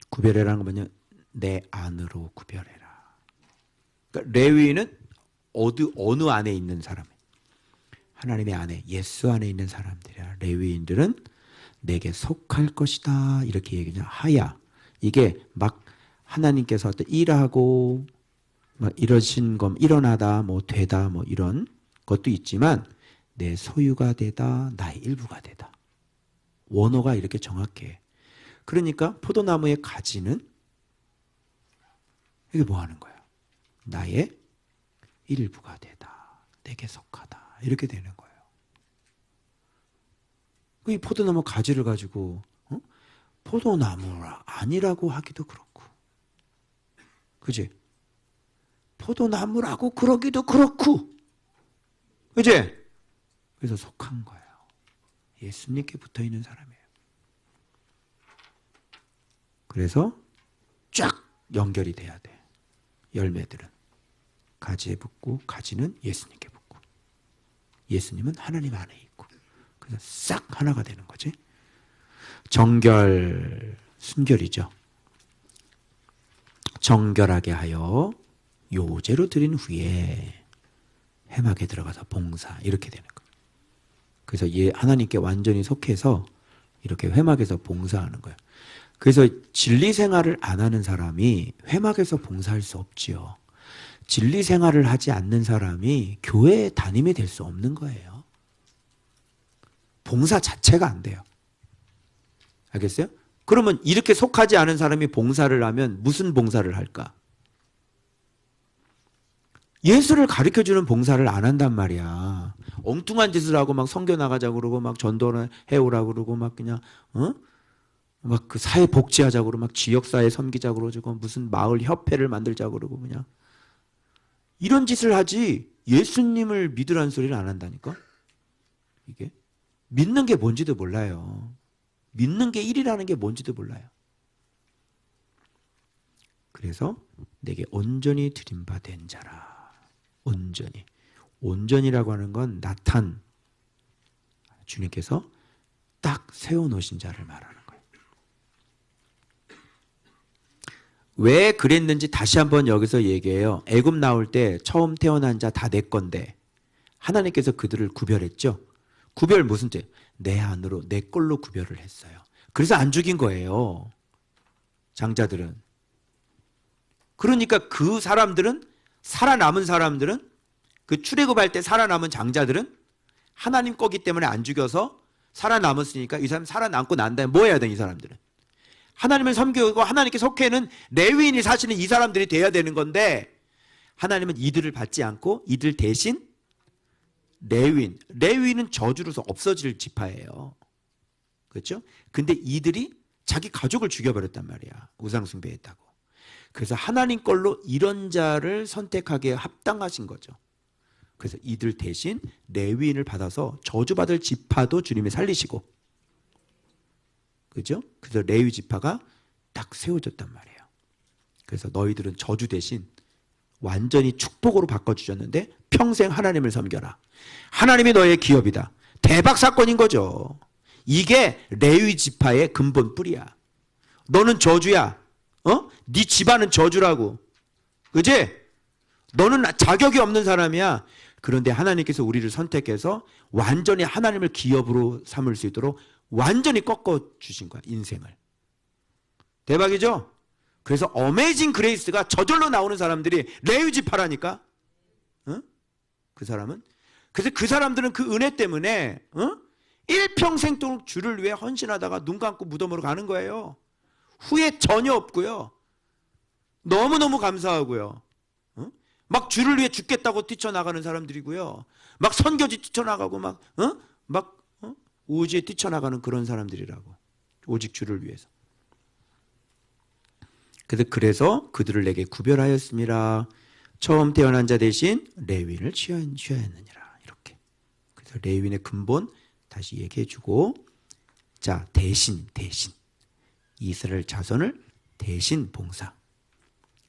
구별해라는 건 뭐냐? 내 안으로 구별해라. 그러니까 레위인은 어느 안에 있는 사람? 하나님의 안에, 예수 안에 있는 사람들이야. 레위인들은 내게 속할 것이다. 이렇게 얘기하냐. 하야. 이게 막 하나님께서 어떤 일하고 막 이러신 것, 일어나다, 뭐 되다, 뭐 이런 것도 있지만 내 소유가 되다, 나의 일부가 되다. 원어가 이렇게 정확해. 그러니까 포도나무의 가지는 이게 뭐 하는 거야? 나의 일부가 되다. 내게 속하다. 이렇게 되는 거예요. 이 포도나무 가지를 가지고 포도나무라 아니라고 하기도 그렇고, 그지? 포도나무라고 그러기도 그렇고, 그지? 그래서 속한 거예요. 예수님께 붙어 있는 사람이에요. 그래서 쫙 연결이 돼야 돼. 열매들은 가지에 붙고, 가지는 예수님께 붙고, 예수님은 하나님 안에 있고, 그래서 싹 하나가 되는 거지. 정결, 순결이죠. 정결하게 하여 요제로 드린 후에 회막에 들어가서 봉사, 이렇게 되는 거예요. 그래서 하나님께 완전히 속해서 이렇게 회막에서 봉사하는 거예요. 그래서 진리 생활을 안 하는 사람이 회막에서 봉사할 수 없지요. 진리 생활을 하지 않는 사람이 교회에 담임이 될 수 없는 거예요. 봉사 자체가 안 돼요. 알겠어요? 그러면 이렇게 속하지 않은 사람이 봉사를 하면 무슨 봉사를 할까? 예수를 가르쳐주는 봉사를 안 한단 말이야. 엉뚱한 짓을 하고 막 선교 나가자고 그러고 막 전도를 해오라고 그러고 막 그냥 막 그 사회 복지하자고 그러고 막 지역사회 섬기자고 그러고 무슨 마을 협회를 만들자고 그러고 그냥 이런 짓을 하지 예수님을 믿으라는 소리를 안 한다니까. 이게 믿는 게 뭔지도 몰라요. 믿는 게 일이라는 게 뭔지도 몰라요. 그래서 내게 온전히 드림받은 자라. 온전히. 온전이라고 하는 건 나탄, 주님께서 딱 세워놓으신 자를 말하는 거예요. 왜 그랬는지 다시 한번 여기서 얘기해요. 애굽 나올 때 처음 태어난 자 다 내 건데 하나님께서 그들을 구별했죠. 구별 무슨 죄? 내 안으로 내 걸로 구별을 했어요. 그래서 안 죽인 거예요. 장자들은. 그러니까 그 사람들은, 살아남은 사람들은, 그 출애굽할 때 살아남은 장자들은 하나님 거기 때문에 안 죽여서 살아남았으니까 이 사람 살아남고 난 다음에 뭐 해야 돼? 이 사람들은 하나님을 섬기고 하나님께 속해는 레위인이 사실은 이 사람들이 돼야 되는 건데 하나님은 이들을 받지 않고 이들 대신 레위인은 저주로서 없어질 지파예요. 그렇죠? 근데 이들이 자기 가족을 죽여버렸단 말이야. 우상숭배했다고. 그래서 하나님 걸로 이런 자를 선택하기에 합당하신 거죠. 그래서 이들 대신 레위인을 받아서 저주받을 지파도 주님이 살리시고, 그죠? 그래서 레위 지파가 딱 세워졌단 말이에요. 그래서 너희들은 저주 대신 완전히 축복으로 바꿔주셨는데 평생 하나님을 섬겨라. 하나님이 너의 기업이다. 대박 사건인 거죠. 이게 레위 지파의 근본 뿌리야. 너는 저주야. 네 집안은 저주라고. 그지? 너는 자격이 없는 사람이야. 그런데 하나님께서 우리를 선택해서 완전히 하나님을 기업으로 삼을 수 있도록 완전히 꺾어주신 거야. 인생을. 대박이죠? 그래서 어메이징 그레이스가 저절로 나오는 사람들이 레위 지파라니까. 그 사람은. 그래서 그 사람들은 그 은혜 때문에 일평생 동안 주를 위해 헌신하다가 눈 감고 무덤으로 가는 거예요. 후회 전혀 없고요. 너무너무 감사하고요. 막 주를 위해 죽겠다고 뛰쳐나가는 사람들이고요. 막 선교지 뛰쳐나가고 막 오지에 뛰쳐나가는 그런 사람들이라고. 오직 주를 위해서. 그래서 그들을 내게 구별하였습니다. 처음 태어난 자 대신 레위인을 취해야 했느니라. 이렇게. 그래서 레위인의 근본 다시 얘기해 주고, 자, 대신. 이스라엘 자손을 대신 봉사.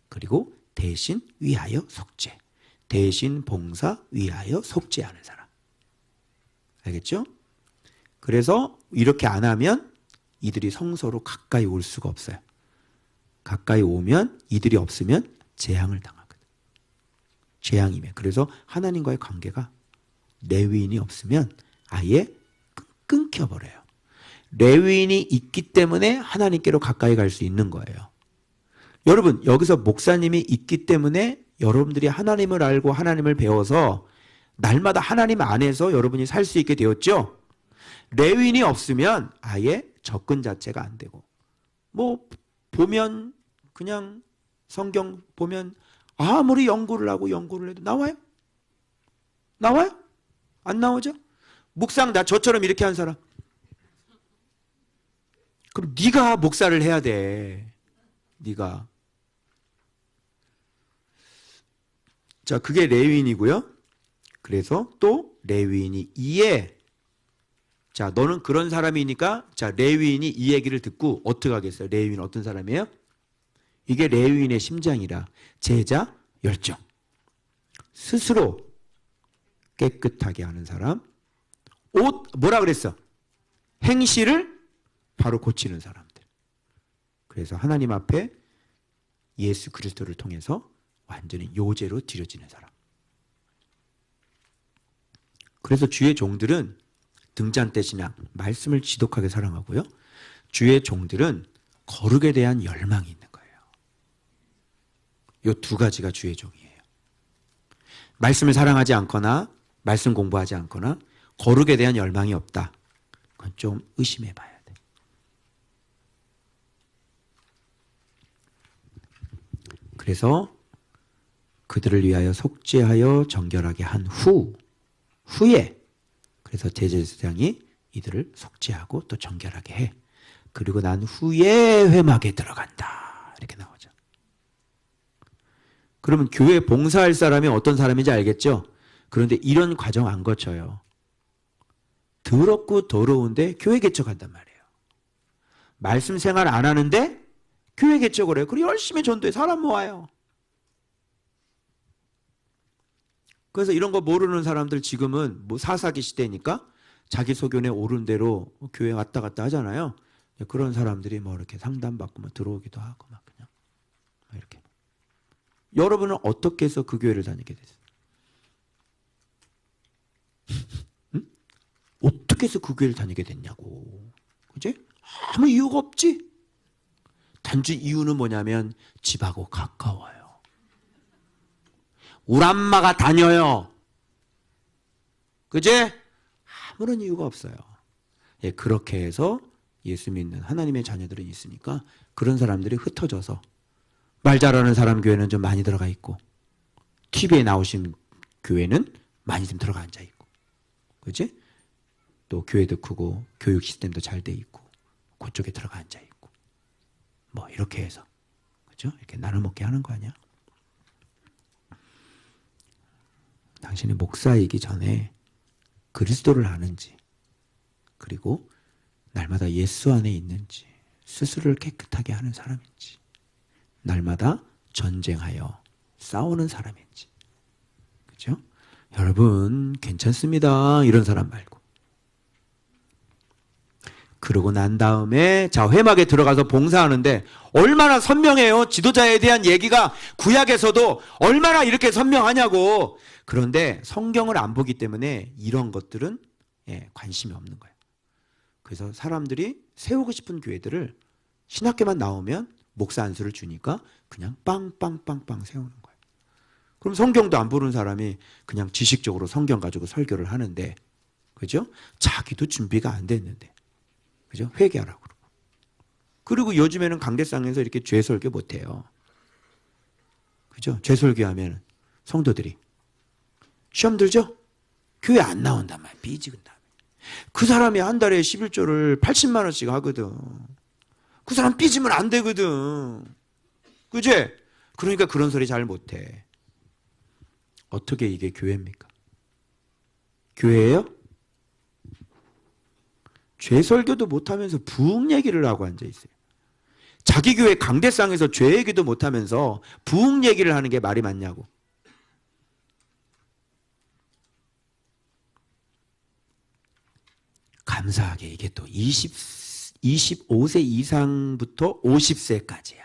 그리고 대신 위하여 속죄. 대신 봉사 위하여 속죄하는 사람. 알겠죠? 그래서 이렇게 안 하면 이들이 성소로 가까이 올 수가 없어요. 가까이 오면 이들이 없으면 재앙을 당하거든. 재앙이면. 그래서 하나님과의 관계가 레위인이 없으면 아예 끊겨버려요. 레위인이 있기 때문에 하나님께로 가까이 갈 수 있는 거예요. 여러분, 여기서 목사님이 있기 때문에 여러분들이 하나님을 알고 하나님을 배워서 날마다 하나님 안에서 여러분이 살 수 있게 되었죠? 레위인이 없으면 아예 접근 자체가 안 되고, 뭐 보면 그냥 성경 보면 아무리 연구를 해도 나와요? 안 나오죠? 묵상 나 저처럼 이렇게 한 사람, 그럼 네가 목사를 해야 돼. 네가. 자, 그게 레위인이고요. 그래서 또 레위인이 이에, 자, 너는 그런 사람이니까, 자, 레위인이 이 얘기를 듣고 어떻게 하겠어요? 레위인 어떤 사람이에요? 이게 레위인의 심장이라. 제자 열정. 스스로 깨끗하게 하는 사람. 옷 뭐라 그랬어? 행실을 바로 고치는 사람들. 그래서 하나님 앞에 예수 그리스도를 통해서 완전히 요제로 드려지는 사람. 그래서 주의 종들은 등잔대 신앙, 말씀을 지독하게 사랑하고요. 주의 종들은 거룩에 대한 열망이 있는 거예요. 이 두 가지가 주의 종이에요. 말씀을 사랑하지 않거나 말씀 공부하지 않거나 거룩에 대한 열망이 없다. 그건 좀 의심해 봐야 돼. 그래서 그들을 위하여 속죄하여 정결하게 한 후에 그래서 대제사장이 이들을 속죄하고 또 정결하게 해. 그리고 난 후에 회막에 들어간다. 이렇게 나오죠. 그러면 교회 봉사할 사람이 어떤 사람인지 알겠죠? 그런데 이런 과정 안 거쳐요. 더럽고 더러운데 교회 개척한단 말이에요. 말씀 생활 안 하는데 교회 개척을 해요. 그리고 열심히 전도해 사람 모아요. 그래서 이런 거 모르는 사람들 지금은 뭐 사사기 시대니까 자기 소견에 옳은 대로 교회 왔다 갔다 하잖아요. 그런 사람들이 뭐 이렇게 상담받고 뭐 들어오기도 하고 막 그냥 이렇게. 여러분은 어떻게 해서 그 교회를 다니게 됐어요? 응? 어떻게 해서 그 교회를 다니게 됐냐고. 그지? 아무 이유가 없지. 단지 이유는 뭐냐면 집하고 가까워요. 우리 엄마가 다녀요. 그제? 아무런 이유가 없어요. 예, 그렇게 해서 예수 믿는 하나님의 자녀들은 있으니까 그런 사람들이 흩어져서 말 잘하는 사람 교회는 좀 많이 들어가 있고 TV에 나오신 교회는 많이 좀 들어가 앉아 있고 그치? 또 교회도 크고 교육 시스템도 잘 돼 있고 그쪽에 들어가 앉아 있고 뭐 이렇게 해서 그죠? 이렇게 나눠 먹게 하는 거 아니야? 당신이 목사이기 전에 그리스도를 아는지 그리고 날마다 예수 안에 있는지 스스로를 깨끗하게 하는 사람인지 날마다 전쟁하여 싸우는 사람인지 그죠? 여러분 괜찮습니다. 이런 사람 말고 그러고 난 다음에 자 회막에 들어가서 봉사하는데 얼마나 선명해요. 지도자에 대한 얘기가 구약에서도 얼마나 이렇게 선명하냐고. 그런데 성경을 안 보기 때문에 이런 것들은 관심이 없는 거예요. 그래서 사람들이 세우고 싶은 교회들을 신학교만 나오면 목사 안수를 주니까 그냥 빵빵빵빵 세우는 거예요. 그럼 성경도 안 보는 사람이 그냥 지식적으로 성경 가지고 설교를 하는데 그죠? 자기도 준비가 안 됐는데 그죠? 회개하라고 그러고. 그리고 요즘에는 강대상에서 이렇게 죄설교 못해요. 그죠? 죄설교하면 성도들이 시험 들죠? 교회 안 나온단 말이야. 삐지근 다음에. 그 사람이 한 달에 11조를 80만 원씩 하거든. 그 사람 삐지면 안 되거든. 그지? 그러니까 그런 소리 잘 못해. 어떻게 이게 교회입니까? 교회예요? 죄설교도 못하면서 부흥 얘기를 하고 앉아있어요. 자기 교회 강대상에서 죄 얘기도 못하면서 부흥 얘기를 하는 게 말이 맞냐고. 감사하게 이게 또 25세 이상부터 50세까지야.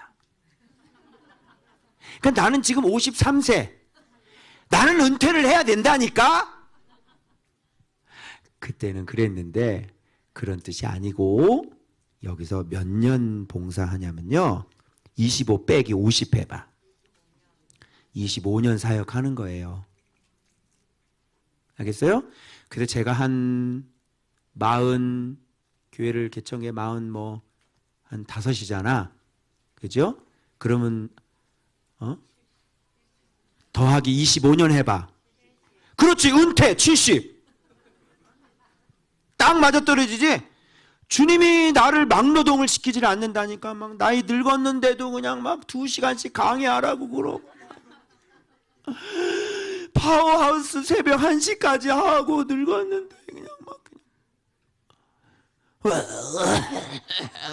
그러니까 나는 지금 53세. 나는 은퇴를 해야 된다니까? 그때는 그랬는데 그런 뜻이 아니고 여기서 몇 년 봉사하냐면요. 25 빼기 50 해봐. 25년 사역하는 거예요. 알겠어요? 그래서 제가 한 40, 교회를 개청해 40 한 5이잖아. 그죠? 그러면 더하기 25년 해봐. 그렇지. 은퇴 70. 딱 맞아떨어지지? 주님이 나를 막노동을 시키질 않는다니까. 막 나이 늙었는데도 그냥 막 2시간씩 강의하라고 그러고 파워하우스 새벽 1시까지 하고 늙었는데 그냥 막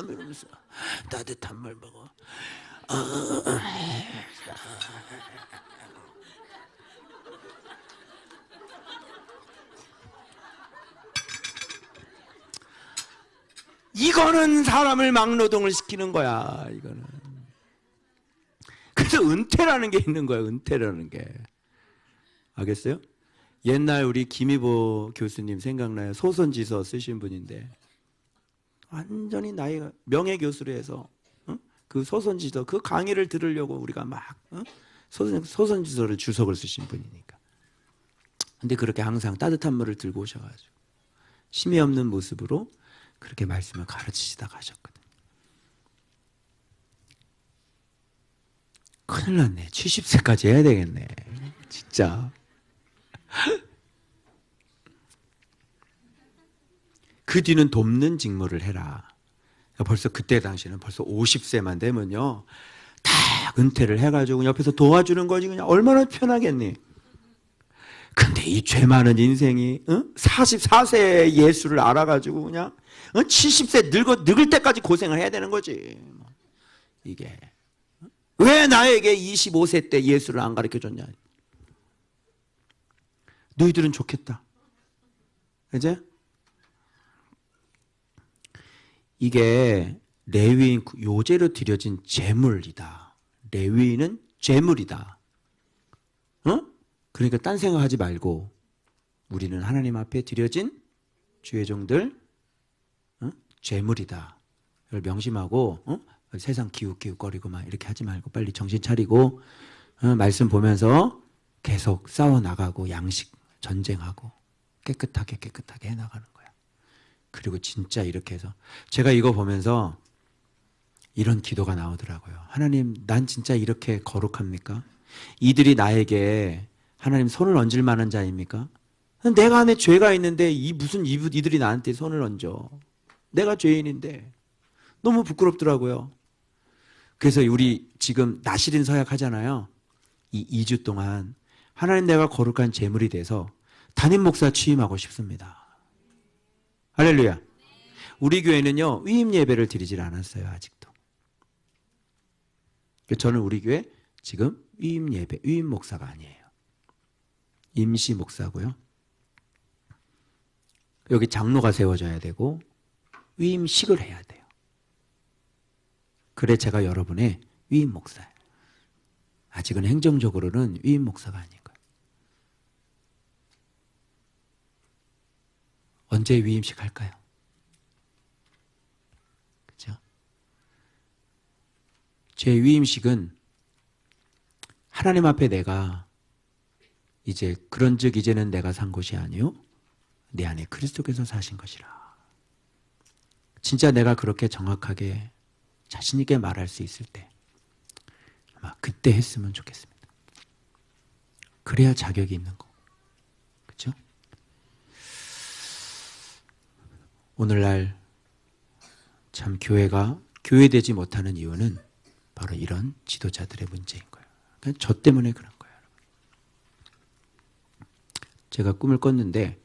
이러면서 따뜻한 물 먹어. 이거는 사람을 막노동을 시키는 거야. 이거는. 그래서 은퇴라는 게 있는 거야. 은퇴라는 게. 알겠어요? 옛날 우리 김희보 교수님 생각나요? 소선지서 쓰신 분인데 완전히 나이가 명예교수로 해서 그 소선지서 그 강의를 들으려고 우리가 막 소선지서를 주석을 쓰신 분이니까. 근데 그렇게 항상 따뜻한 물을 들고 오셔가지고 심이 없는 모습으로 그렇게 말씀을 가르치시다 가셨거든요. 큰일 났네. 70세까지 해야 되겠네. 진짜. 그 뒤는 돕는 직무를 해라. 벌써 그때 당시에는 벌써 50세만 되면요. 다 은퇴를 해가지고 옆에서 도와주는 거지. 그냥 얼마나 편하겠니? 근데 이 죄 많은 인생이 44세의 예수를 알아가지고 그냥 70세 늙을 때까지 고생을 해야 되는 거지. 이게 왜 나에게 25세 때 예수를 안 가르쳐줬냐. 너희들은 좋겠다. 이제 이게 레위인 요제로 드려진 제물이다. 레위인은 제물이다. 그러니까 딴 생각하지 말고 우리는 하나님 앞에 드려진 주의 종들 제물이다. 이걸 명심하고 세상 기웃기웃거리고 막 이렇게 하지 말고 빨리 정신 차리고 말씀 보면서 계속 싸워나가고 양식 전쟁하고 깨끗하게 해나가는 거야. 그리고 진짜 이렇게 해서 제가 이거 보면서 이런 기도가 나오더라고요. 하나님, 난 진짜 이렇게 거룩합니까? 이들이 나에게 하나님 손을 얹을 만한 자입니까? 내가 안에 죄가 있는데 무슨 이들이 나한테 손을 얹어. 내가 죄인인데. 너무 부끄럽더라고요. 그래서 우리 지금 나시린 서약 하잖아요. 이 2주 동안 하나님, 내가 거룩한 제물이 돼서 담임 목사 취임하고 싶습니다. 할렐루야. 우리 교회는요, 위임 예배를 드리질 않았어요, 아직도. 저는 우리 교회 지금 위임 예배, 위임 목사가 아니에요. 임시 목사고요. 여기 장로가 세워져야 되고 위임식을 해야 돼요. 그래 제가 여러분의 위임 목사예요. 아직은 행정적으로는 위임 목사가 아닌 거예요. 언제 위임식 할까요? 그렇죠? 제 위임식은 하나님 앞에 내가 이제 그런즉 이제는 내가 산 것이 아니요 내 안에 그리스도께서 사신 것이라. 진짜 내가 그렇게 정확하게 자신 있게 말할 수 있을 때 아마 그때 했으면 좋겠습니다. 그래야 자격이 있는 거. 그렇죠? 오늘날 참 교회가 교회되지 못하는 이유는 바로 이런 지도자들의 문제인 거예요. 그러니까 저 때문에 그런 거예요. 제가 꿈을 꿨는데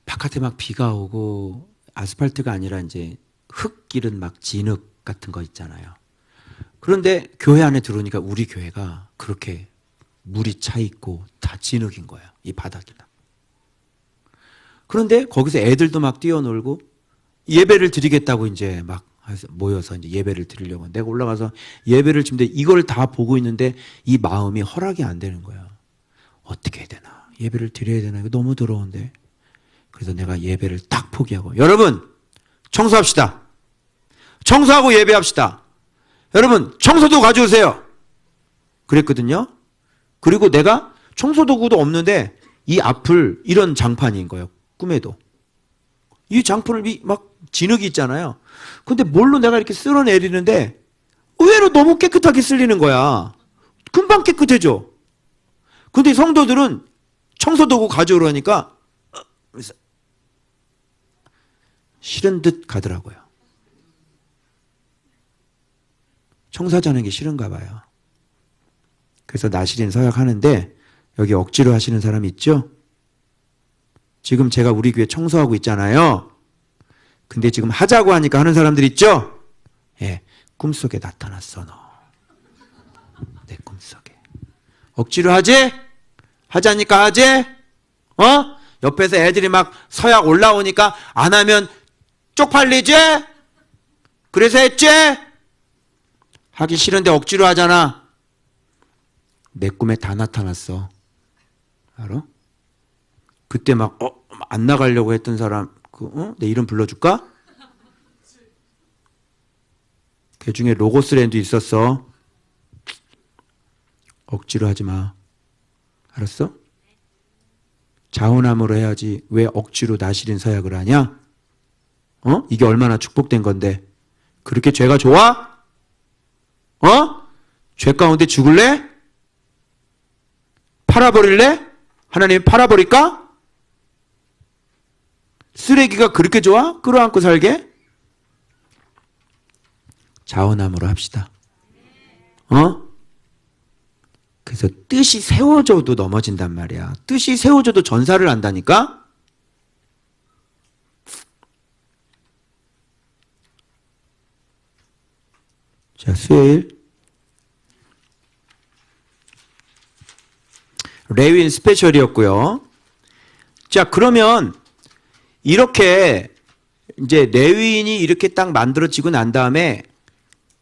바깥에 막 비가 오고 아스팔트가 아니라 이제 흙길은 막 진흙 같은 거 있잖아요. 그런데 교회 안에 들어오니까 우리 교회가 그렇게 물이 차 있고 다 진흙인 거야. 이 바닥이나. 그런데 거기서 애들도 막 뛰어놀고 예배를 드리겠다고 이제 막 모여서 이제 예배를 드리려고 내가 올라가서 예배를 드리는데 이걸 다 보고 있는데 이 마음이 허락이 안 되는 거야. 어떻게 해야 되나? 예배를 드려야 되나? 이거 너무 더러운데. 그래서 내가 예배를 딱 포기하고 여러분 청소합시다. 청소하고 예배합시다. 여러분 청소도 가져오세요. 그랬거든요. 그리고 내가 청소도구도 없는데 이 앞을 이런 장판인 거예요. 꿈에도. 이 장판을 막 진흙이 있잖아요. 근데 뭘로 내가 이렇게 쓸어내리는데 의외로 너무 깨끗하게 쓸리는 거야. 금방 깨끗해져. 근데 성도들은 청소도구 가져오려 하니까 싫은 듯 가더라고요. 청소하자는 게 싫은가 봐요. 그래서 나시린 서약 하는데 여기 억지로 하시는 사람 있죠? 지금 제가 우리 교회 청소하고 있잖아요. 근데 지금 하자고 하니까 하는 사람들 있죠? 예, 꿈속에 나타났어 너. 내 꿈속에. 억지로 하지? 하자니까 하지? 옆에서 애들이 막 서약 올라오니까 안 하면 쪽팔리지? 그래서 했지? 하기 싫은데 억지로 하잖아. 내 꿈에 다 나타났어. 알아? 그때 막 안 나가려고 했던 사람 내 이름 불러줄까? 그 중에 로고스랜드 있었어. 억지로 하지 마. 알았어? 자원함으로 해야지 왜 억지로 나시린 서약을 하냐? 이게 얼마나 축복된 건데. 그렇게 죄가 좋아? 죄 가운데 죽을래? 팔아버릴래? 하나님 팔아버릴까? 쓰레기가 그렇게 좋아? 끌어안고 살게? 자원함으로 합시다. 그래서 뜻이 세워져도 넘어진단 말이야. 뜻이 세워져도 전사를 한다니까? 자, 수요일. 레위인 스페셜이었고요. 자, 그러면 이렇게 이제 레위인이 이렇게 딱 만들어지고 난 다음에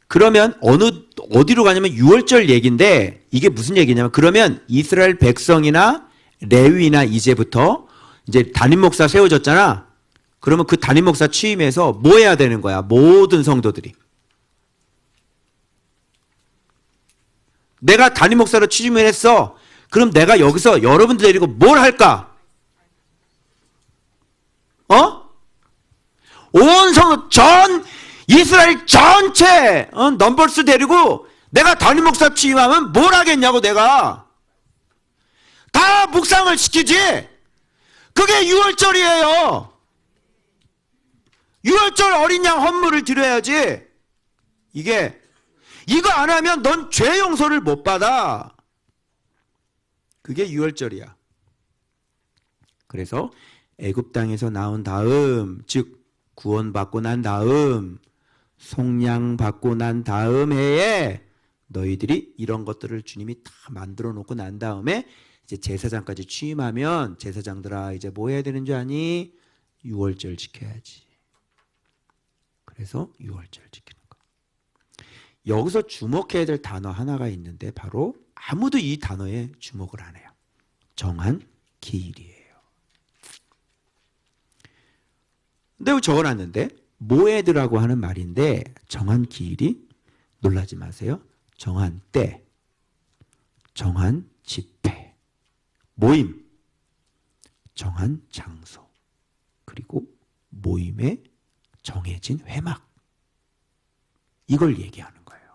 그러면 어디로 가냐면 6월절 얘기인데 이게 무슨 얘기냐면 그러면 이스라엘 백성이나 레위나 이제부터 이제 담임 목사 세워졌잖아. 그러면 그 담임 목사 취임해서 뭐 해야 되는 거야? 모든 성도들이. 내가 담임 목사로 취임을 했어. 그럼 내가 여기서 여러분들 데리고 뭘 할까? 전 이스라엘 전체 넘버스 데리고 내가 담임 목사 취임하면 뭘 하겠냐고 내가. 다 묵상을 시키지. 그게 6월절이에요. 6월절 어린 양 헌물을 드려야지. 이거 안 하면 넌 죄 용서를 못 받아. 그게 6월절이야. 그래서 애굽 땅에서 나온 다음, 즉 구원받고 난 다음, 속량받고 난 다음 해에 너희들이 이런 것들을 주님이 다 만들어 놓고 난 다음에 이제 제사장까지 취임하면 제사장들아 이제 뭐 해야 되는 줄 아니? 6월절 지켜야지. 그래서 6월절 지키는 거. 여기서 주목해야 될 단어 하나가 있는데 바로 아무도 이 단어에 주목을 안 해요. 정한 기일이에요. 근데 왜 적어놨는데 모에드라고 하는 말인데 정한 기일이 놀라지 마세요. 정한 때, 정한 집회, 모임, 정한 장소, 그리고 모임의 정해진 회막. 이걸 얘기하는 거예요.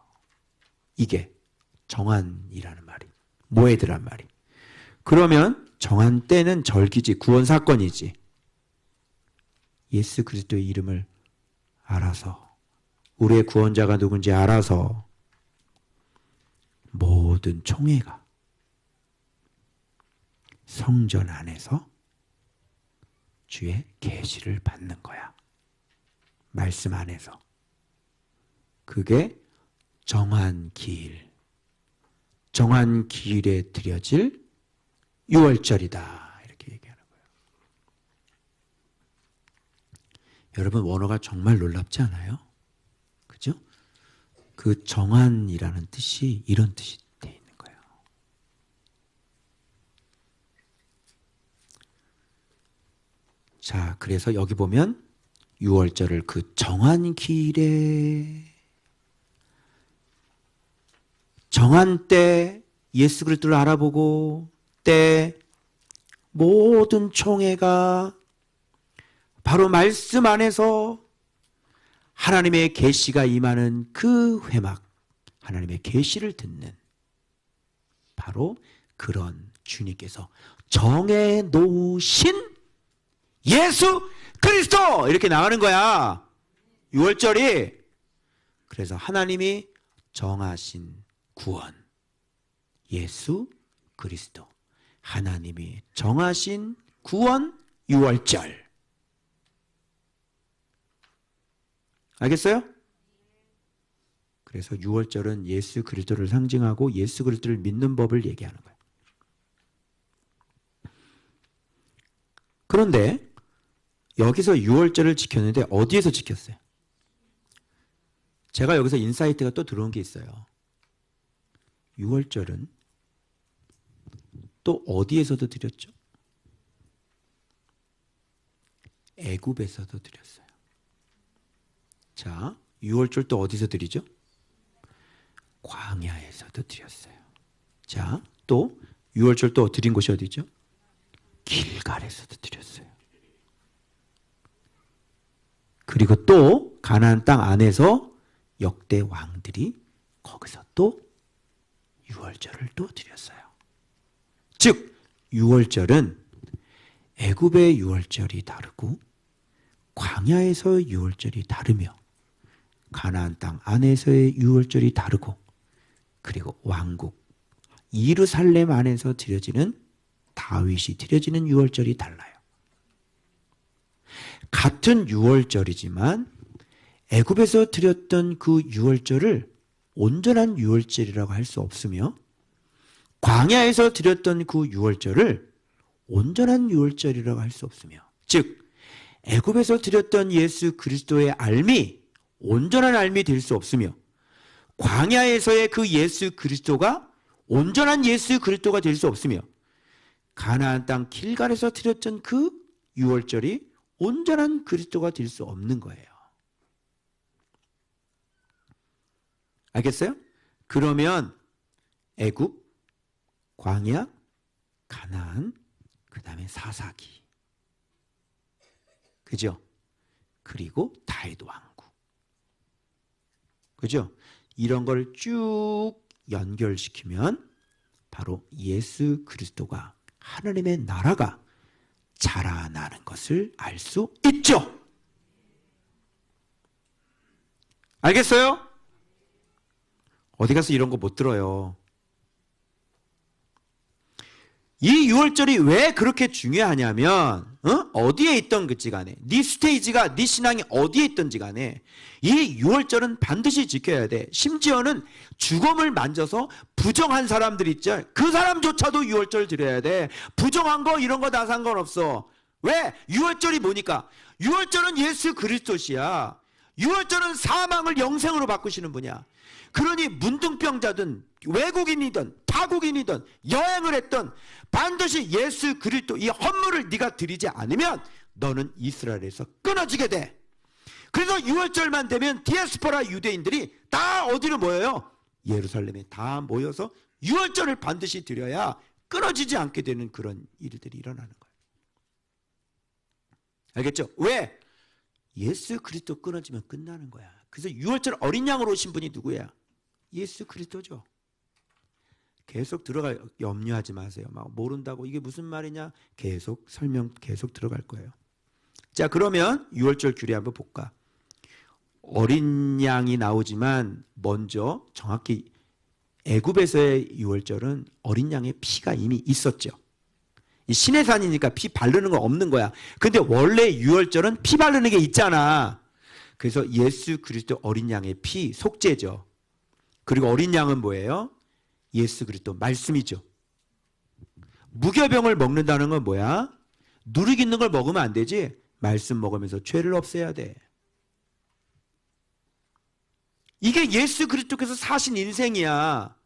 이게 정한이라는 말이, 모에드란 말이. 그러면 정한 때는 절기지, 구원 사건이지. 예수 그리스도의 이름을 알아서, 우리의 구원자가 누군지 알아서 모든 총회가 성전 안에서 주의 계시를 받는 거야. 말씀 안에서. 그게 정한 기일, 정한 기일에 드려질 유월절이다. 이렇게 얘기하는 거예요. 여러분, 원어가 정말 놀랍지 않아요? 그죠? 그 정한이라는 뜻이 이런 뜻이 돼 있는 거예요. 자, 그래서 여기 보면 유월절을 그 정한 기일에 정한 때 예수 그리스도를 알아보고 때 모든 총회가 바로 말씀 안에서 하나님의 계시가 임하는 그 회막, 하나님의 계시를 듣는 바로 그런 주님께서 정해 놓으신 예수 그리스도 이렇게 나가는 거야. 유월절이. 그래서 하나님이 정하신 구원, 예수 그리스도. 하나님이 정하신 구원, 유월절. 알겠어요? 그래서 유월절은 예수 그리스도를 상징하고 예수 그리스도를 믿는 법을 얘기하는 거예요. 그런데 여기서 유월절을 지켰는데 어디에서 지켰어요? 제가 여기서 인사이트가 또 들어온 게 있어요. 유월절은 또 어디에서도 드렸죠? 애굽에서도 드렸어요. 자, 유월절 또 어디서 드리죠? 광야에서도 드렸어요. 자, 또 유월절 또 드린 곳이 어디죠? 길갈에서도 드렸어요. 그리고 또 가나안 땅 안에서 역대 왕들이 거기서 또 유월절을 또 드렸어요. 즉 유월절은 애굽의 유월절이 다르고 광야에서의 유월절이 다르며 가나안 땅 안에서의 유월절이 다르고 그리고 왕국 예루살렘 안에서 드려지는 다윗이 드려지는 유월절이 달라요. 같은 유월절이지만 애굽에서 드렸던 그 유월절을 온전한 유월절이라고 할 수 없으며 광야에서 드렸던 그 유월절을 온전한 유월절이라고 할 수 없으며 즉 애굽에서 드렸던 예수 그리스도의 알미 온전한 알미 될 수 없으며 광야에서의 그 예수 그리스도가 온전한 예수 그리스도가 될 수 없으며 가나안 땅 길갈에서 드렸던 그 유월절이 온전한 그리스도가 될 수 없는 거예요. 알겠어요? 그러면 애굽, 광야, 가나안, 그 다음에 사사기, 그죠? 그리고 다윗 왕국, 그죠? 이런 걸 쭉 연결시키면 바로 예수 그리스도가 하나님의 나라가 자라나는 것을 알 수 있죠. 알겠어요? 어디 가서 이런 거 못 들어요. 이 유월절이 왜 그렇게 중요하냐면 어디에 있던 그지 간에 네 스테이지가 네 신앙이 어디에 있던지 간에 이 유월절은 반드시 지켜야 돼. 심지어는 죽음을 만져서 부정한 사람들 있죠. 그 사람조차도 유월절 드려야 돼. 부정한 거 이런 거 다 상관없어. 왜? 유월절이 뭐니까? 유월절은 예수 그리스도시야. 유월절은 사망을 영생으로 바꾸시는 분이야. 그러니 문둥병자든 외국인이든 타국인이든 여행을 했든 반드시 예수 그리스도 이 헌물을 네가 드리지 않으면 너는 이스라엘에서 끊어지게 돼. 그래서 6월절만 되면 디아스포라 유대인들이 다 어디로 모여요? 예루살렘에 다 모여서 6월절을 반드시 드려야 끊어지지 않게 되는 그런 일들이 일어나는 거예요. 알겠죠? 왜? 예수 그리스도 끊어지면 끝나는 거야. 그래서 6월절 어린 양으로 오신 분이 누구야? 예수 그리스도죠. 계속 들어갈 염려하지 마세요. 막 모른다고 이게 무슨 말이냐? 계속 설명 계속 들어갈 거예요. 자, 그러면 6월절 규례 한번 볼까? 어린 양이 나오지만 먼저 정확히 애굽에서의 6월절은 어린 양의 피가 이미 있었죠. 이 신의 산이니까 피 바르는 거 없는 거야. 근데 원래 유월절은 피 바르는 게 있잖아. 그래서 예수 그리스도 어린 양의 피, 속죄죠. 그리고 어린 양은 뭐예요? 예수 그리스도 말씀이죠. 무교병을 먹는다는 건 뭐야? 누룩 있는 걸 먹으면 안 되지. 말씀 먹으면서 죄를 없애야 돼. 이게 예수 그리스도께서 사신 인생이야.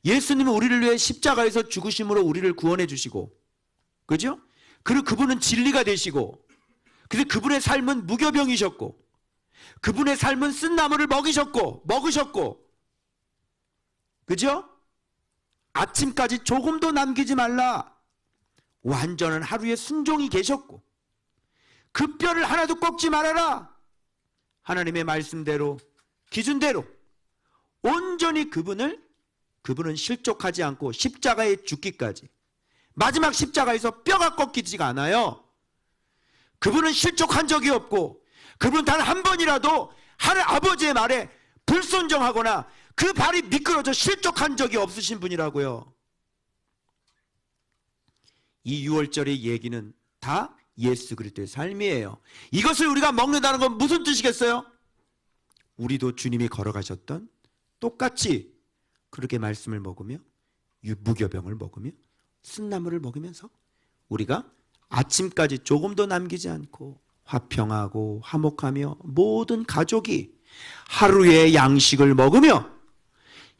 예수님은 우리를 위해 십자가에서 죽으심으로 우리를 구원해 주시고, 그죠? 그리고 그분은 진리가 되시고, 그래서 그분의 삶은 무교병이셨고, 그분의 삶은 쓴 나물을 먹으셨고, 그죠? 아침까지 조금도 남기지 말라. 완전한 하루의 순종이 계셨고, 그 뼈를 하나도 꺾지 말아라. 하나님의 말씀대로, 기준대로 온전히 그분은 실족하지 않고 십자가에 죽기까지, 마지막 십자가에서 뼈가 꺾이지가 않아요. 그분은 실족한 적이 없고, 그분은 단 한 번이라도 하나님 아버지의 말에 불순종하거나 그 발이 미끄러져 실족한 적이 없으신 분이라고요. 이 유월절의 얘기는 다 예수 그리스도의 삶이에요. 이것을 우리가 먹는다는 건 무슨 뜻이겠어요? 우리도 주님이 걸어가셨던 똑같이 그렇게 말씀을 먹으며 무교병을 먹으며 쓴나물을 먹으면서 우리가 아침까지 조금도 남기지 않고 화평하고 화목하며 모든 가족이 하루의 양식을 먹으며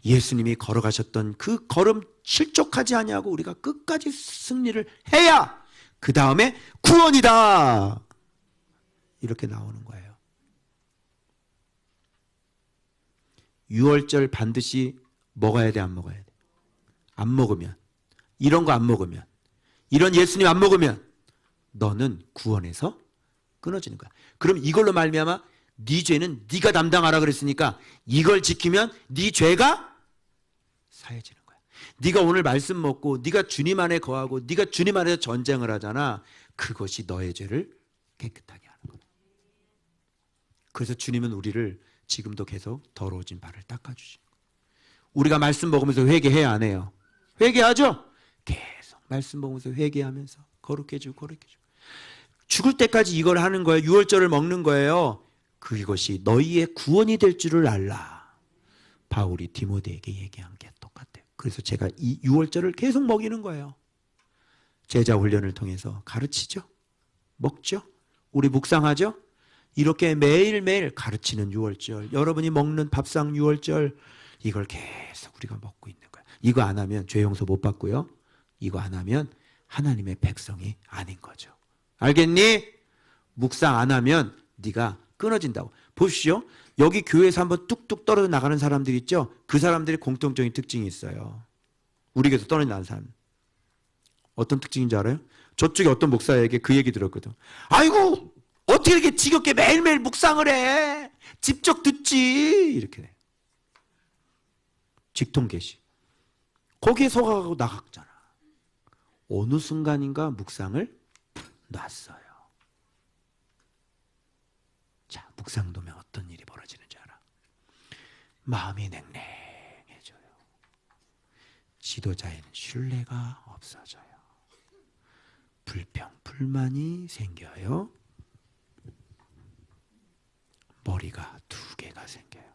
예수님이 걸어가셨던 그 걸음 실족하지 아니하고 우리가 끝까지 승리를 해야 그 다음에 구원이다, 이렇게 나오는 거예요. 유월절 반드시 먹어야 돼, 안 먹어야 돼? 안 먹으면, 이런 거 안 먹으면, 이런 예수님 안 먹으면 너는 구원에서 끊어지는 거야. 그럼 이걸로 말미암아 네 죄는 네가 담당하라 그랬으니까 이걸 지키면 네 죄가 사해지는 거야. 네가 오늘 말씀 먹고 네가 주님 안에 거하고 네가 주님 안에서 전쟁을 하잖아. 그것이 너의 죄를 깨끗하게 하는 거야. 그래서 주님은 우리를 지금도 계속 더러워진 발을 닦아주시는 거야. 우리가 말씀 먹으면서 회개해야 안 해요? 회개하죠? 계속 말씀 먹으면서 회개하면서 거룩해지고 죽을 때까지 이걸 하는 거예요. 유월절을 먹는 거예요. 그것이 너희의 구원이 될 줄을 알라. 바울이 디모데에게 얘기한 게 똑같아요. 그래서 제가 이 유월절을 계속 먹이는 거예요. 제자 훈련을 통해서 가르치죠. 먹죠. 우리 묵상하죠. 이렇게 매일매일 가르치는 유월절, 여러분이 먹는 밥상 유월절, 이걸 계속 우리가 먹고 있는 거예요. 이거 안 하면 죄 용서 못 받고요. 이거 안 하면 하나님의 백성이 아닌 거죠. 알겠니? 묵상 안 하면 네가 끊어진다고. 보십시오. 여기 교회에서 한번 뚝뚝 떨어져 나가는 사람들 있죠? 그 사람들의 공통적인 특징이 있어요. 우리 교회에서 떨어져 나가는 사람. 어떤 특징인지 알아요? 저쪽에 어떤 목사에게 그 얘기 들었거든. 아이고, 어떻게 이렇게 지겹게 매일매일 묵상을 해? 직접 듣지. 이렇게 돼. 직통 계시. 거기에 속아가고 나갔잖아. 어느 순간인가 묵상을 놨어요. 자, 묵상도면 어떤 일이 벌어지는지 알아? 마음이 냉랭해져요. 지도자에는 신뢰가 없어져요. 불평, 불만이 생겨요. 머리가 두 개가 생겨요.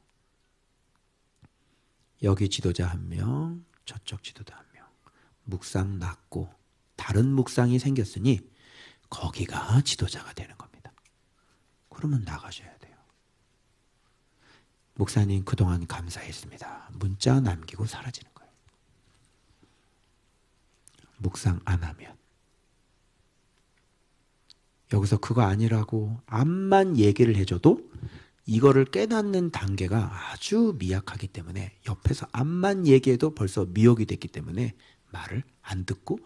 여기 지도자 한 명, 저쪽 지도자 한 명. 묵상 놨고 다른 묵상이 생겼으니 거기가 지도자가 되는 겁니다. 그러면 나가셔야 돼요. 목사님 그동안 감사했습니다. 문자 남기고 사라지는 거예요. 묵상 안 하면. 여기서 그거 아니라고 암만 얘기를 해줘도 이거를 깨닫는 단계가 아주 미약하기 때문에 옆에서 암만 얘기해도 벌써 미혹이 됐기 때문에 말을 안 듣고,